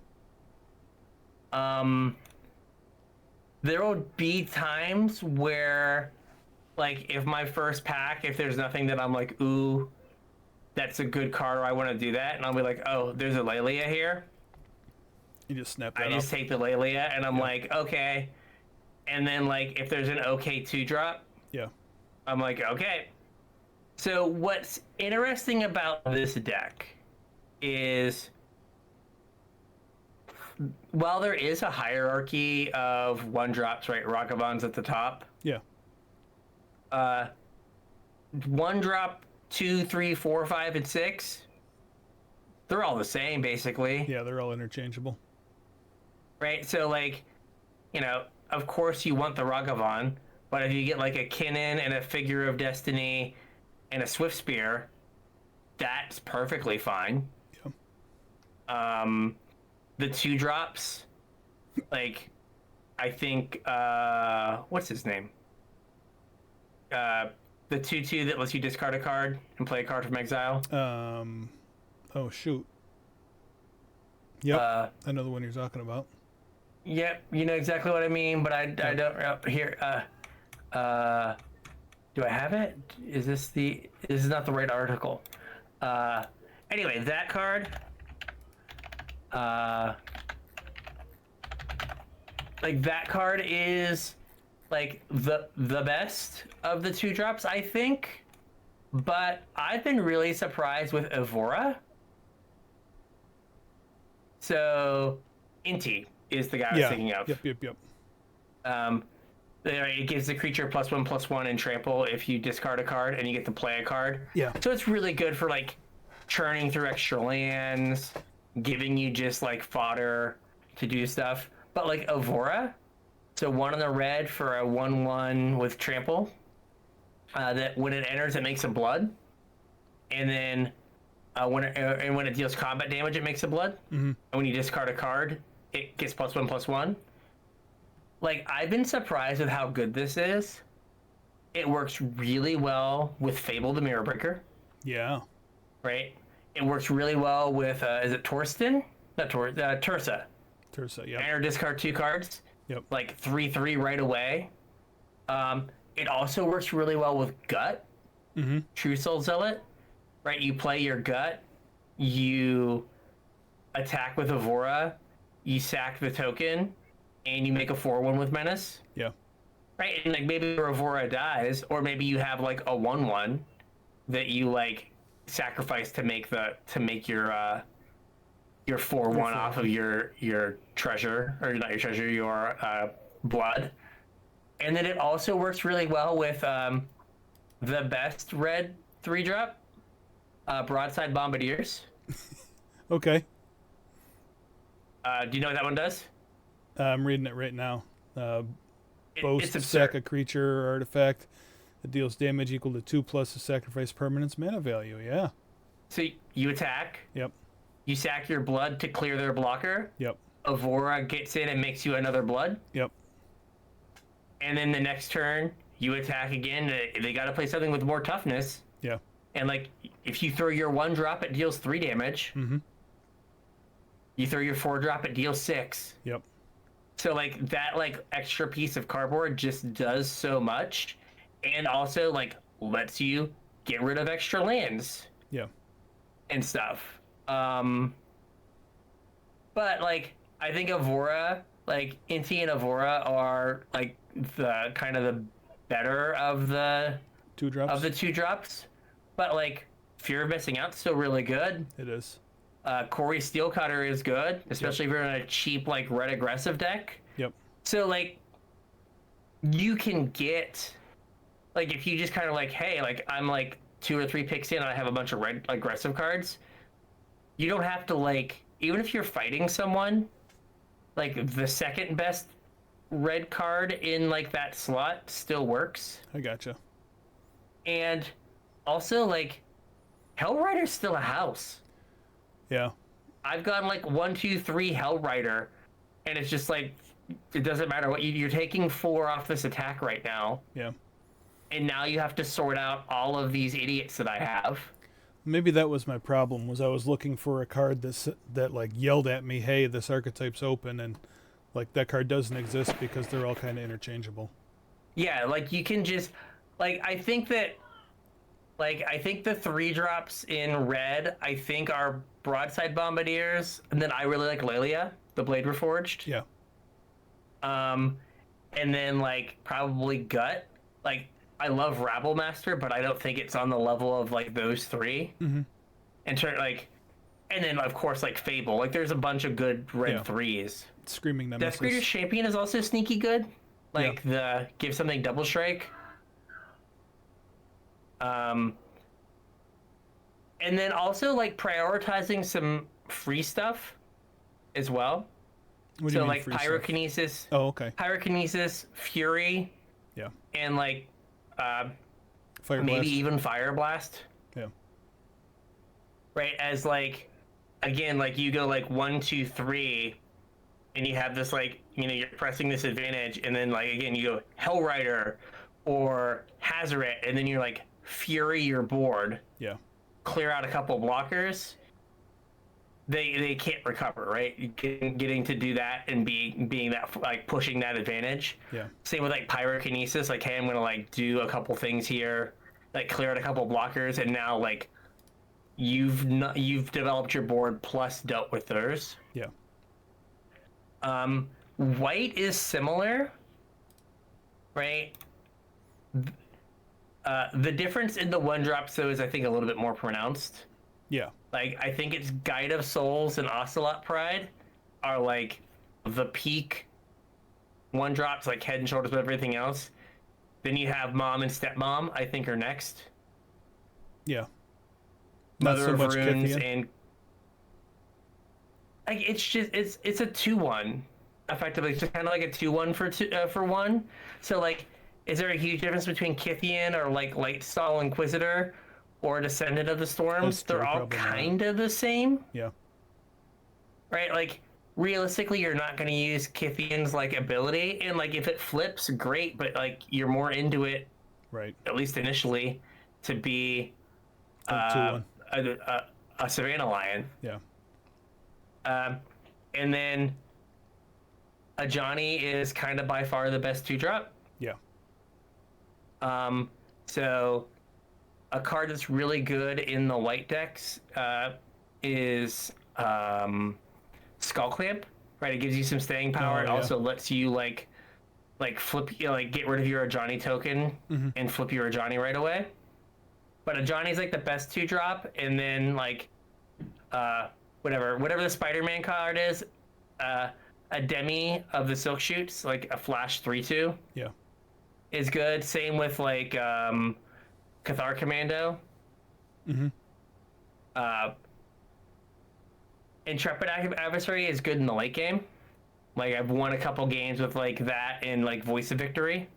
There will be times where, like, if my first pack, if there's nothing that I'm like, ooh, that's a good card, or I want to do that, and I'll be like, oh, there's a Lelia here. You just snap that I just take the Lelia, and I'm like, okay. And then, like, if there's an okay 2-drop, Yeah. I'm like, okay. So what's interesting about this deck is, while there is a hierarchy of 1-drops, right? Ragavans at the top. Yeah. 1-drop, 2, 3, 4, 5, and 6. They're all the same, basically. Yeah, they're all interchangeable. Right? So, like, you know, of course you want the Ragavan, but if you get, like, a Kinnan and a Figure of Destiny and a Swift Spear, that's perfectly fine. Yeah. The 2-drops, like, I think, what's his name? The 2/2 that lets you discard a card and play a card from exile. Oh shoot. Yep. I know the one you're talking about. Yep, you know exactly what I mean, but I don't here. Do I have it? This is not the right article. Anyway, that card. Like that card is like the best of the 2-drops, I think. But I've been really surprised with Evora. So Inti is the guy I was thinking of. Yep. It gives the creature +1/+1 and trample if you discard a card and you get to play a card. Yeah. So it's really good for like churning through extra lands, giving you just like fodder to do stuff. But like Evora, so 1 on the red for a 1/1 with trample. that when it enters, it makes a blood, and then when it deals combat damage, it makes a blood. And when you discard a card, it gets +1/+1. Like, I've been surprised with how good this is. It works really well with Fable the Mirror Breaker. Yeah. Right? It works really well with, is it Torsten? Not Tursa. Tursa, yeah. Enter, discard 2 cards. Yep. Like 3/3 right away. It also works really well with Gut. True Soul Zealot. Right? You play your Gut. You attack with Avora. You sack the token. And you make a 4/1 with Menace. Yeah. Right? And like maybe your Avora dies, or maybe you have like a 1/1 that you like sacrifice to make your 4/1 off of your treasure, or not your treasure, your blood. And then it also works really well with the best red 3-drop, Broadside Bombardiers. Okay. Do you know what that one does? I'm reading it right now. Boast, it's sack a creature or artifact that deals damage equal to 2 plus the sacrifice permanent's mana value. Yeah. So you attack. Yep. You sack your blood to clear their blocker. Yep. Avora gets in and makes you another blood. Yep. And then the next turn, you attack again. They got to play something with more toughness. Yeah. And like, if you throw your 1-drop, it deals 3 damage. You throw your 4-drop, it deals 6. Yep. So like that like extra piece of cardboard just does so much, and also like lets you get rid of extra lands. Yeah. And stuff. But like I think Avora, like Inti and Avora are like the kind of the better of the 2-drops. But like Fear of Missing Out's still really good. It is. Corey Steelcutter is good, especially if you're in a cheap like red aggressive deck. Yep. So like you can get, like, if you just kind of like, hey, like I'm like 2 or 3 picks in and I have a bunch of red aggressive cards, you don't have to like, even if you're fighting someone, like the second best red card in like that slot still works. I gotcha. And also like Hellrider's still a house. Yeah. I've gone like 1, 2, 3 Hellrider, and it's just like, it doesn't matter what you're taking 4 off this attack right now. Yeah. And now you have to sort out all of these idiots that I have. Maybe that was my problem, was I was looking for a card that like yelled at me, hey, this archetype's open, and like that card doesn't exist because they're all kind of interchangeable. Yeah, like you can just, like, I think the 3-drops in red, I think are Broadside Bombardiers, and then I really like Lelia, the Blade Reforged. Yeah. And then like probably Gut. Like I love Rabble Master, but I don't think it's on the level of like those 3. And then of course like Fable. Like there's a bunch of good red 3s. Screaming Nemesis. Deathbreeder's Champion is also sneaky good. Like the give something double strike. And then also like prioritizing some free stuff as well. What do you mean like free Pyrokinesis. Stuff? Oh, okay. Pyrokinesis, Fury. Yeah. And like Fire maybe Blast. even Fire Blast. Yeah. Right, as like, again, like you go like 1, 2, 3, and you have this like, you know, you're pressing this advantage, and then like again you go Hellrider or Hazoret, and then you're like Fury your board. Yeah. Clear out a couple blockers. They can't recover, right? Getting to do that and being that, like, pushing that advantage. Yeah. Same with like Pyrokinesis, like, hey, I'm gonna like do a couple things here, like clear out a couple blockers, and now like you've developed your board plus dealt with theirs. Yeah. White is similar, right? The difference in the 1-drops though is I think a little bit more pronounced. Yeah. Like, I think it's Guide of Souls and Ocelot Pride are like the peak 1-drops, like head and shoulders above everything else. Then you have Mom and Stepmom, I think, are next. Yeah. Not Mother so of much Runes Kythian. and like it's a 2/1 effectively. It's just kind of like a 2/1 for 1. So like is there a huge difference between Kithian or like Lightstall Inquisitor or Descendant of the Storms? They're all kind of the same. Yeah. Right? Like, realistically, you're not going to use Kithian's like ability, and like if it flips, great, but like you're more into it, right? At least initially, to be a Savannah Lion. Yeah. And then a Johnny is kind of by far the best 2-drop. Yeah. So a card that's really good in the white decks is Skull Clamp, right? It gives you some staying power. It also lets you like flip, like get rid of your Johnny token and flip your Johnny right away. But a Johnny's like the best 2-drop, and then like whatever the Spider-Man card is, a Demi of the Silk Shoots, like a flash 3/2. Yeah. Is good. Same with like Cathar Commando. Intrepid Adversary is good in the late game. Like I've won a couple games with like that and like Voice of Victory.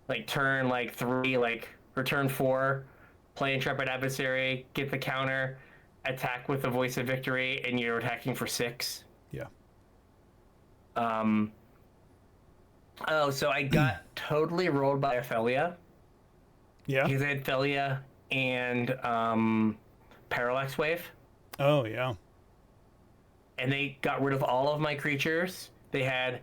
Like turn like 3, like or turn 4, play Intrepid Adversary, get the counter, attack with the Voice of Victory, and you're attacking for 6. Yeah. Oh, so I got totally rolled by Ophelia. Yeah. Because I had Ophelia and Parallax Wave. Oh, yeah. And they got rid of all of my creatures. They had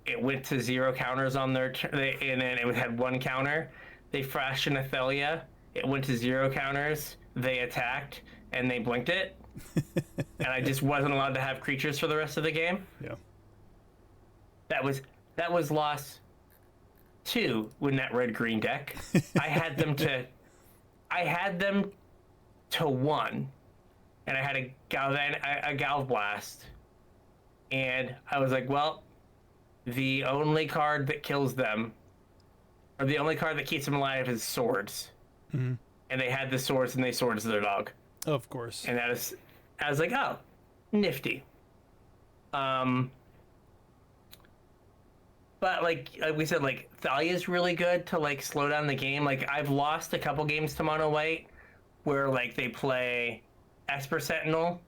it went to 0 counters on their and then it had 1 counter. They flashed an Ophelia. It went to 0 counters. They attacked and they blinked it. And I just wasn't allowed to have creatures for the rest of the game. Yeah. That was loss 2 with that red-green deck. I had them to 1, and I had a Galv Blast, and I was like, well, the only card that kills them, or the only card that keeps them alive, is swords. And they had the swords, and they swords their dog. Of course. And I was like, oh, nifty. But like we said, like Thalia's really good to like slow down the game. Like I've lost a couple games to Mono White where like they play Esper Sentinel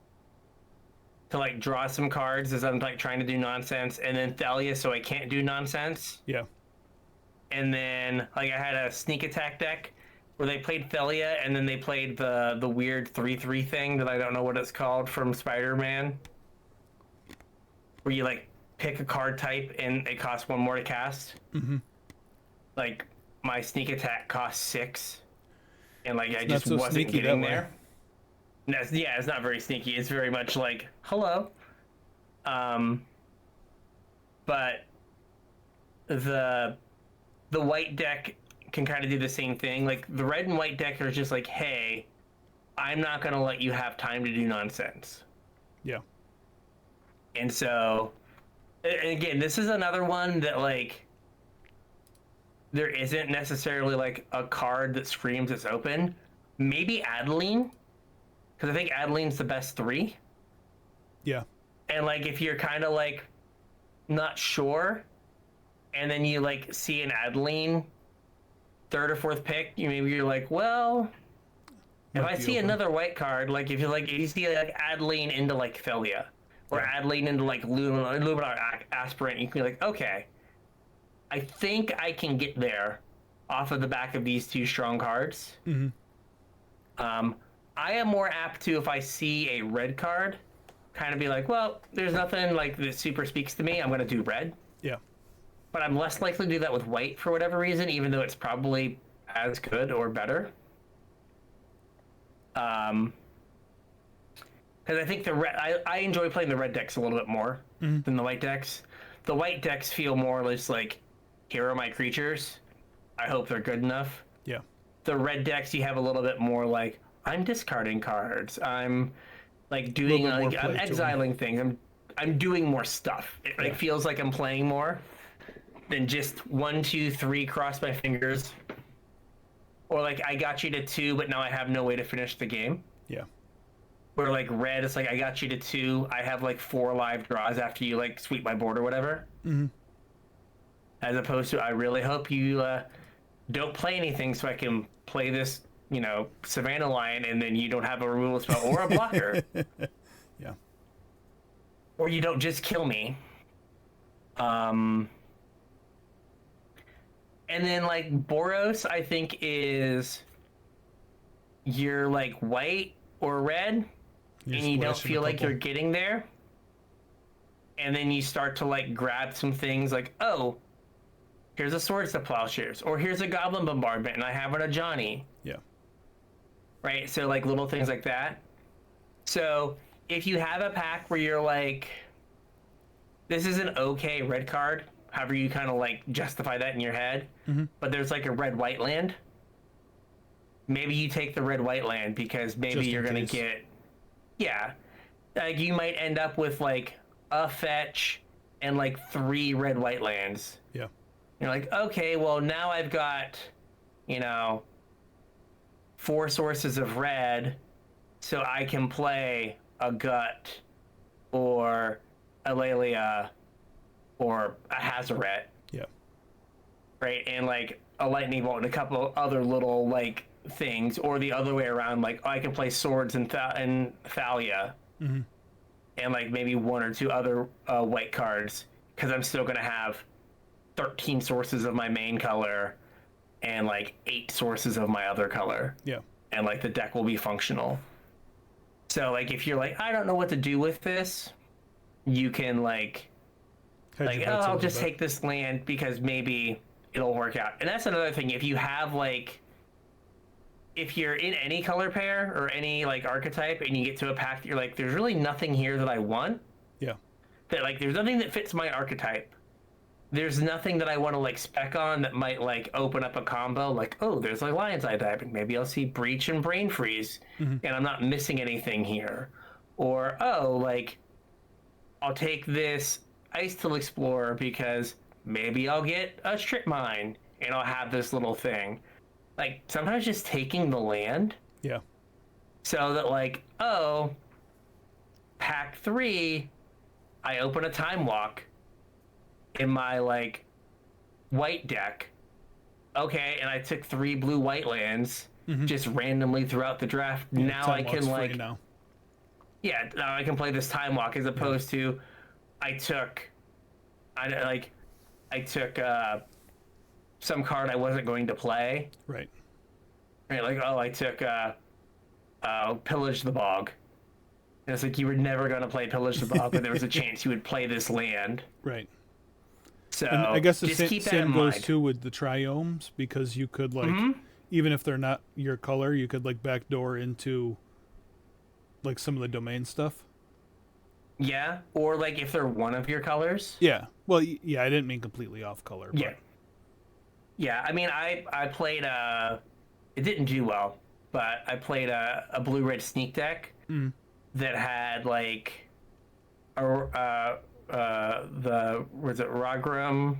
to like draw some cards as I'm like trying to do nonsense, and then Thalia so I can't do nonsense. Yeah. And then like I had a sneak attack deck where they played Thalia and then they played the weird 3/3 thing that I don't know what it's called from Spider-Man, where you like pick a card type and it costs 1 more to cast. Like my sneak attack costs 6, and like I just wasn't getting there. Yeah, it's not very sneaky. It's very much like hello. But the white deck can kind of do the same thing. Like the red and white deck are just like, hey, I'm not gonna let you have time to do nonsense. Yeah. And so, and again, this is another one that like there isn't necessarily like a card that screams it's open. Maybe Adeline, because I think Adeline's the best 3. Yeah. And like if you're kind of like not sure, and then you like see an Adeline 3rd or 4th pick, you're like, well, if I see another white card, like if you see like Adeline into like Thalia, or Adeline into like Luminar Aspirant, you can be like, okay, I think I can get there off of the back of these 2 strong cards. I am more apt to, if I see a red card, kind of be like, well, there's nothing like that super speaks to me, I'm going to do red. Yeah. But I'm less likely to do that with white for whatever reason, even though it's probably as good or better. Because I think the red, I enjoy playing the red decks a little bit more than the white decks. The white decks feel more or less like, here are my creatures. I hope they're good enough. Yeah. The red decks, you have a little bit more like, I'm discarding cards. I'm like doing, like, I'm exiling things. I'm doing more stuff. It like feels like I'm playing more than just 1, 2, 3, cross my fingers. Or like I got you to 2, but now I have no way to finish the game. Yeah. Where like red, it's like I got you to 2, I have like 4 live draws after you like sweep my board or whatever. as opposed to I really hope you don't play anything so I can play this, Savannah Lion, and then you don't have a removal spell or a blocker. Yeah. Or you don't just kill me. And then like Boros, I think is you're like white or red, and you don't feel like you're getting there. And then you start to like grab some things like, oh, here's a Swords to Plowshares, or here's a Goblin Bombardment, and I have it a Johnny. Yeah. Right? So like little things like that. So if you have a pack where you're like, this is an okay red card, however you kind of like justify that in your head, but there's like a red-white land, maybe you take the red-white land because maybe you're going to get, like you might end up with like a fetch and like 3 red-white lands. Yeah. You're like, okay, well now I've got, 4 sources of red, so I can play a Gut or a Lelia or a Hazaret. Yeah. Right? And like a Lightning Bolt and a couple other little like things, or the other way around, like I can play Swords and Thalia. And like maybe 1 or 2 other white cards, because I'm still going to have 13 sources of my main color and like 8 sources of my other color. Yeah. And like the deck will be functional. So like if you're like, I don't know what to do with this, you can like I'll just take this land because maybe it'll work out. And that's another thing. If you have like, if you're in any color pair or any like archetype and you get to a pack that you're like, there's really nothing here that I want. Yeah. That like, there's nothing that fits my archetype. There's nothing that I want to like spec on that might like open up a combo. Like, oh, there's like Lion's Eye typing. Maybe I'll see Breach and Brain Freeze, and I'm not missing anything here. Or oh, like I'll take this Ice Till Explorer because maybe I'll get a Strip Mine and I'll have this little thing. Like sometimes just taking the land. Yeah. So that like, oh, pack 3, I open a Time Walk in my like white deck. Okay, and I took 3 blue-white lands just randomly throughout the draft. Yeah, now I can like, now I can play this Time Walk as opposed to I took some card I wasn't going to play. Right. Right, like I took Pillage the Bog. And it's like you were never going to play Pillage the Bog, but there was a chance you would play this land. Right. So and I guess the just same goes too with the triomes, because you could like, even if they're not your color, you could like backdoor into like some of the domain stuff. Yeah, or like if they're one of your colors. Yeah. Well, yeah, I didn't mean completely off color. But... Yeah. Yeah, I mean, I played it didn't do well, but I played a blue-red sneak deck that had like was it Rogram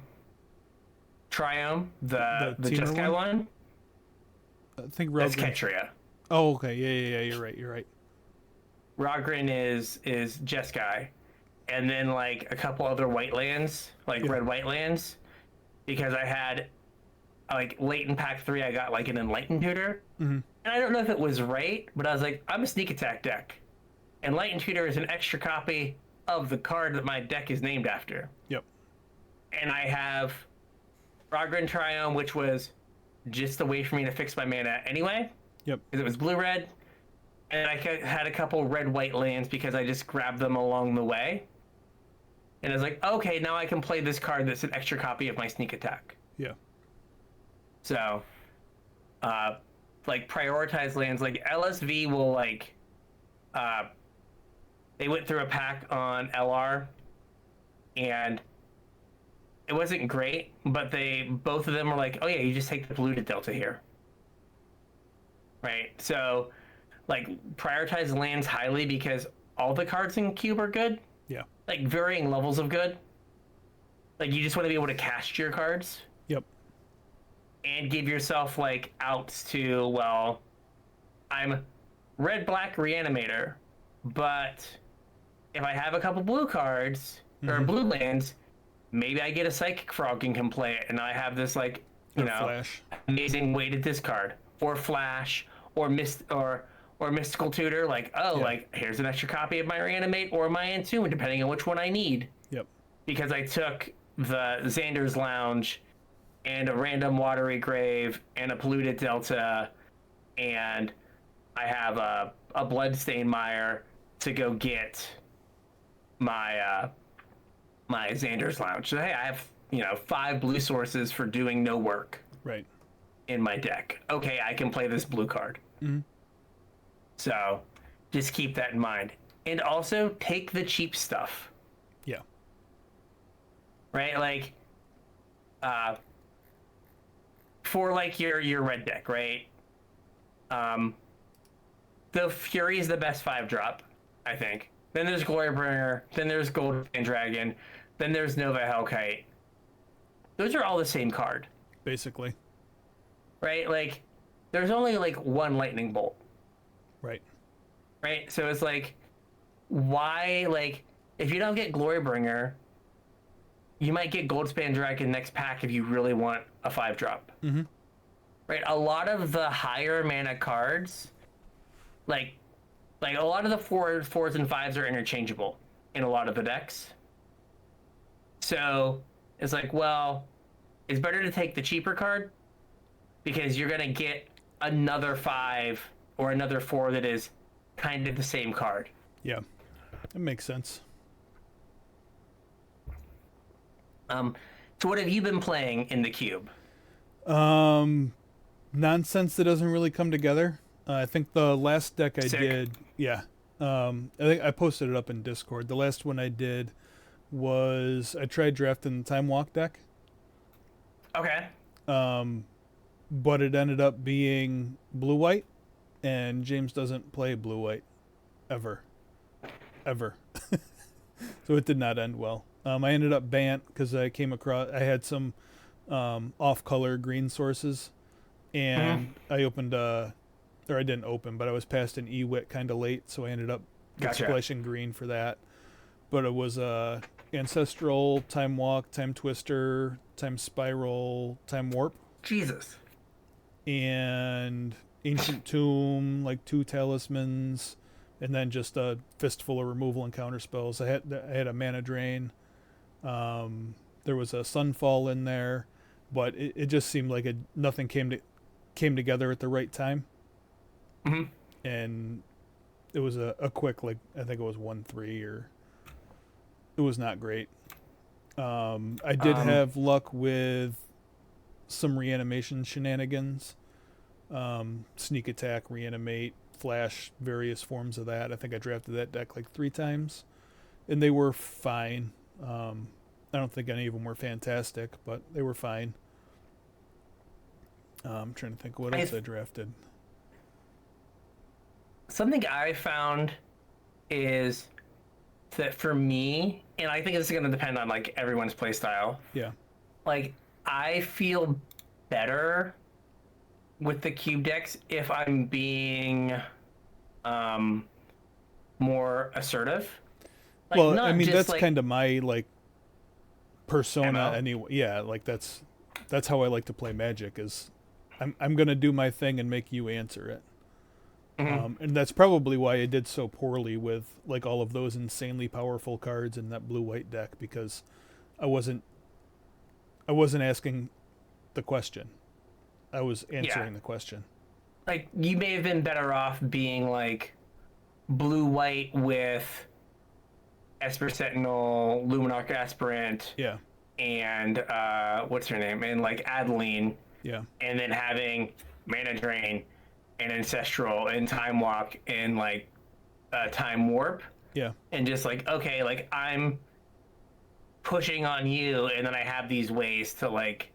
Triome, the Jeskai one? I think That's Ketria. Oh, okay. Yeah. You're right. Rogren is Jeskai, and then like a couple other white lands, like red-white lands, because I had like late in pack 3, I got like an Enlightened Tutor, and I don't know if it was right, but I was like, I'm a sneak attack deck. Enlightened Tutor is an extra copy of the card that my deck is named after. Yep. And I have Rogren Triome, which was just a way for me to fix my mana anyway. Yep. Because it was blue-red. And I had a couple red-white lands because I just grabbed them along the way. And I was like, okay, now I can play this card that's an extra copy of my sneak attack. Yeah. So, like, prioritize lands. Like, LSV will, like, they went through a pack on LR, and it wasn't great, but both of them were like, oh yeah, you just take the polluted delta here. Right? So, like, prioritize lands highly because all the cards in Cube are good. Yeah. Like, varying levels of good. Like, you just want to be able to cast your cards. Yep. And give yourself, like, outs to, well, I'm red-black Reanimator, but if I have a couple blue cards, or blue lands, maybe I get a Psychic Frog and can play it, and I have this like Flash. amazing way to discard, or Flash, or Mystical Tutor. Like, oh, like here's an extra copy of my Reanimate or my Entomb, depending on which one I need. Yep. Because I took the Xander's Lounge and a random Watery Grave and a Polluted Delta, and I have a Bloodstained Mire to go get my my Xander's Lounge. So hey, I have 5 blue sources for doing no work. Right. In my deck. Okay, I can play this blue card. Mm-hmm. So just keep that in mind. And also take the cheap stuff. Yeah. Right? Like for like your red deck, right? The Fury is the best 5-drop, I think. Then there's Glorybringer, then there's Gold and Dragon, then there's Nova Hellkite. Those are all the same card. Basically. Right? Like, there's only like one Lightning Bolt. Right. Right? So it's like, why, like, if you don't get Glorybringer, you might get Goldspan Dragon next pack if you really want a 5-drop. Mm-hmm. Right? A lot of the higher mana cards, like a lot of the 4s and 5s are interchangeable in a lot of the decks. So it's like, well, it's better to take the cheaper card because you're going to get another 5 or another 4 that is kind of the same card. Yeah, that makes sense. So what have you been playing in the cube? Nonsense that doesn't really come together. I think the last deck I did, I think I posted it up in Discord. The last one I did was I tried drafting the Time Walk deck. Okay. But it ended up being blue-white, and James doesn't play blue-white ever. So it did not end well. I ended up banned because I had some off-color green sources, and I opened or I didn't open, but I was past an E-Wit kind of late, so I ended up splashing green for that. But it was Ancestral, Time Walk, Time Twister, Time Spiral, Time Warp. Jesus. And Ancient Tomb, like 2 talismans, and then just a fistful of removal and counter spells. I had a Mana Drain. There was a Sunfall in there, but it just seemed like nothing came together at the right time. Mm-hmm. And it was a quick, like, I think it was 1-3, or it was not great. I did have luck with some reanimation shenanigans. Sneak attack, reanimate, flash, various forms of that. I think I drafted that deck like 3 times, and they were fine. I don't think any of them were fantastic, but they were fine. I'm trying to think what else I drafted. Something I found is that for me, and I think this is going to depend on like everyone's play style. Yeah. Like, I feel better with the cube decks if I'm being more assertive. Like, well, I mean, that's like, kind of my like persona MO. anyway. Yeah, like that's how I like to play Magic. Is I'm gonna do my thing and make you answer it. Mm-hmm. And that's probably why I did so poorly with like all of those insanely powerful cards in that blue-white deck, because I wasn't asking the question. I was answering the question. Like, you may have been better off being like blue-white with Esper Sentinel, Luminarch Aspirant, and what's her name? And like Adeline. Yeah. And then having Mana Drain and Ancestral and Time Walk and like Time Warp. Yeah. And just like, okay, like I'm pushing on you, and then I have these ways to like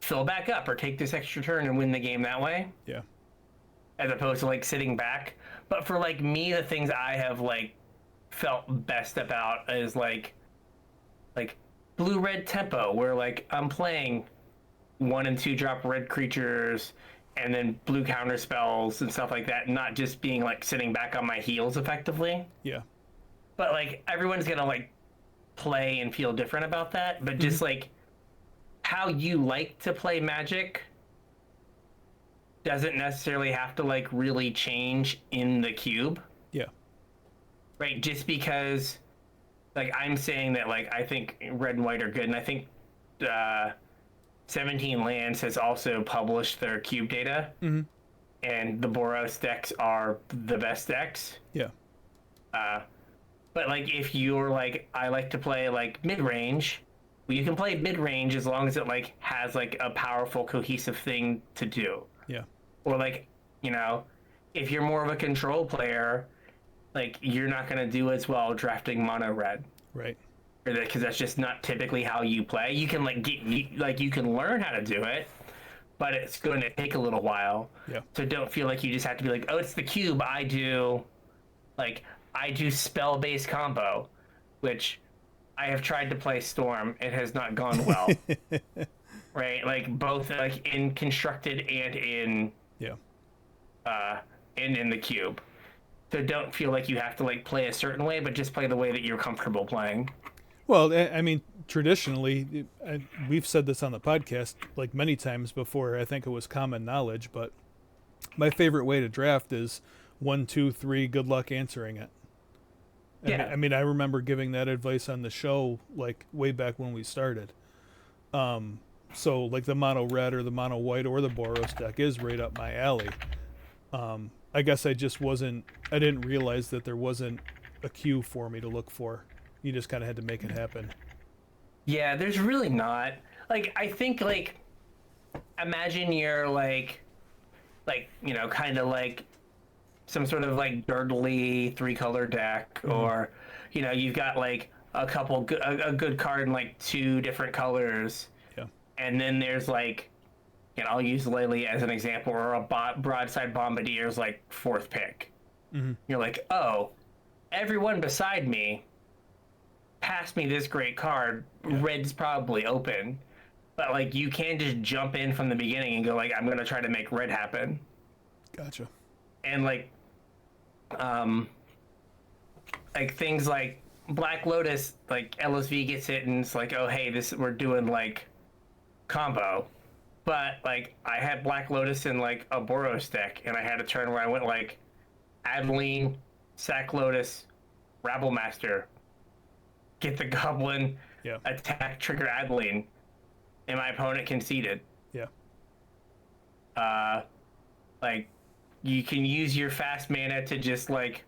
fill back up or take this extra turn and win the game that way. Yeah. As opposed to like sitting back. But for like me, the things I have like felt best about is like blue-red tempo, where like I'm playing 1 and 2 drop red creatures and then blue counter spells and stuff like that, not just being like sitting back on my heels effectively. Yeah. But like everyone's gonna like play and feel different about that, but just like how you like to play Magic doesn't necessarily have to like really change in the cube. Yeah. Right? Just because like I'm saying that like I think red and white are good, and I think 17 Lands has also published their cube data. And the Boros decks are the best decks. Yeah. But like if you're like I like to play like mid-range, well, you can play mid-range as long as it like has like a powerful cohesive thing to do. Yeah. Or like, you know, if you're more of a control player, like you're not going to do as well drafting mono red. Right. Because that's just not typically how you play. You can like you can learn how to do it, but it's going to take a little while. Yeah. So don't feel like you just have to be like, oh, it's the cube. I do spell-based combo, which I have tried to play Storm. It has not gone well. Right? Like both like in constructed and in in the cube. So don't feel like you have to like play a certain way, but just play the way that you're comfortable playing. Well, I mean, traditionally, we've said this on the podcast like many times before. I think it was common knowledge, but my favorite way to draft is 1, 2, 3. Good luck answering it. Yeah. I mean, I remember giving that advice on the show like way back when we started. So like the mono red or the mono white or the Boros deck is right up my alley. I guess I didn't realize that there wasn't a cue for me to look for. You just kind of had to make it happen. Yeah, there's really not. Like, I think, like, imagine you're, like, you know, kind of like some sort of, like, dirtly 3-color deck, or, you know, you've got, like, a good card in, like, 2 different colors. Yeah. And then there's, like, and I'll use Lily as an example, or a Broadside Bombardier's, like, 4th pick. You're like, oh, everyone beside me passed me this great card. Red's probably open, but like you can just jump in from the beginning and go like, I'm gonna try to make red happen. Gotcha. And like things like Black Lotus, like LSV gets it and it's like, oh hey, we're doing like combo, but like I had Black Lotus in like a Boros deck, and I had a turn where I went like Adeline, Sack Lotus, Rabble Master, get the Goblin, attack, trigger Adeline, and my opponent conceded. Yeah. Like, you can use your fast mana to just, like,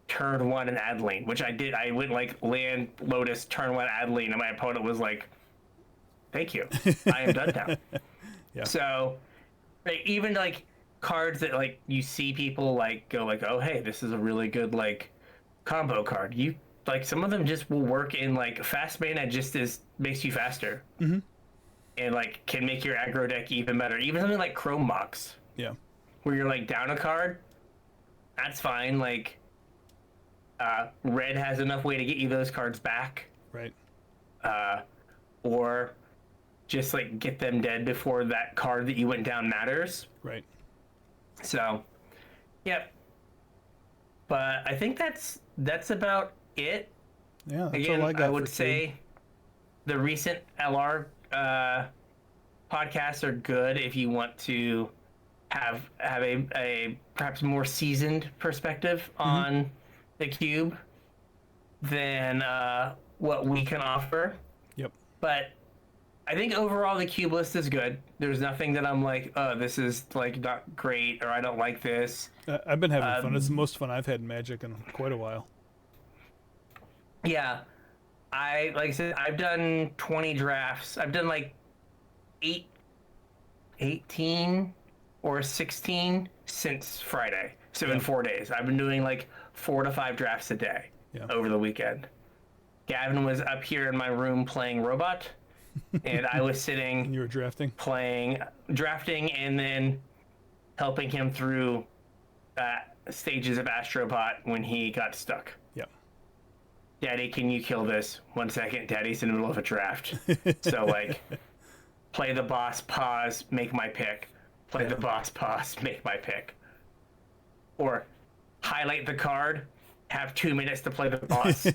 turn 1 and Adeline, which I did. I went, like, land, Lotus, turn 1 Adeline, and my opponent was like, thank you. I am done now. Yeah. So, like, even, like, cards that, like, you see people, like, go, like, oh, hey, this is a really good, like, combo card. Like, some of them just will work in, like, fast mana just makes you faster. And, like, can make your aggro deck even better. Even something like Chrome Mox. Yeah. Where you're, like, down a card, that's fine. Like, red has enough way to get you those cards back. Right. Or just, like, get them dead before that card that you went down matters. Right. So, yep. But I think that's about it. Yeah, that's Again, all I got. I would say the recent LR podcasts are good if you want to have a perhaps more seasoned perspective on the cube than what we can offer. Yep. But I think overall the cube list is good. There's nothing that I'm like, oh, this is like not great, or I don't like this. I've been having fun. It's the most fun I've had in Magic in quite a while. Yeah. Like I said, I've done 20 drafts. I've done like 18 or 16 since Friday. So in 4 days. I've been doing like 4 to 5 drafts a day over the weekend. Gavin was up here in my room playing Robot, and I was sitting... You were drafting? Drafting, and then helping him through stages of Astrobot when he got stuck. Yep. Daddy, can you kill this? 1 second, Daddy's in the middle of a draft. So, like, play the boss, pause, make my pick. Play the boss, pause, make my pick. Or highlight the card, have 2 minutes to play the boss.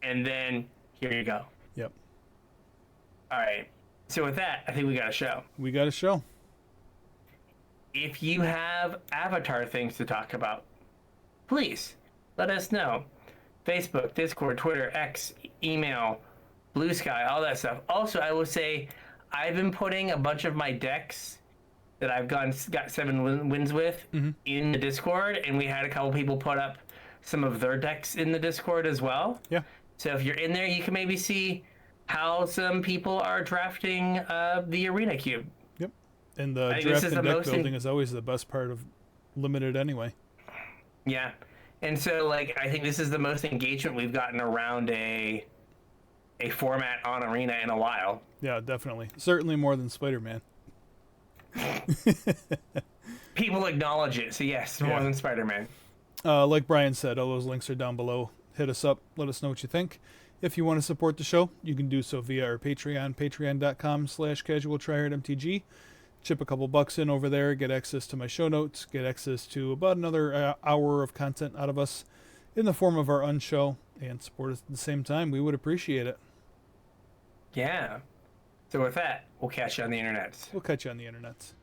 and then here you go. Yep. All right. So with that, I think we got a show. We got a show. If you have Avatar things to talk about, please let us know. Facebook, Discord, Twitter, X, email, Blue Sky, all that stuff. Also, I will say I've been putting a bunch of my decks that I've got 7 wins with in the Discord, and we had a couple people put up some of their decks in the Discord as well. Yeah. So if you're in there, you can maybe see how some people are drafting the Arena Cube. Yep. And the draft and deck building is always the best part of Limited anyway. Yeah. And so, like, I think this is the most engagement we've gotten around a format on Arena in a while. Yeah, definitely. Certainly more than Spider-Man. People acknowledge it, so yes, more than Spider-Man. Like Brian said, all those links are down below. Hit us up. Let us know what you think. If you want to support the show, you can do so via our Patreon, patreon.com/CasualTryHardMTG. Chip a couple bucks in over there, get access to my show notes, get access to about another hour of content out of us in the form of our unshow, and support us at the same time. We would appreciate it. Yeah. So with that, we'll catch you on the internets. We'll catch you on the internets.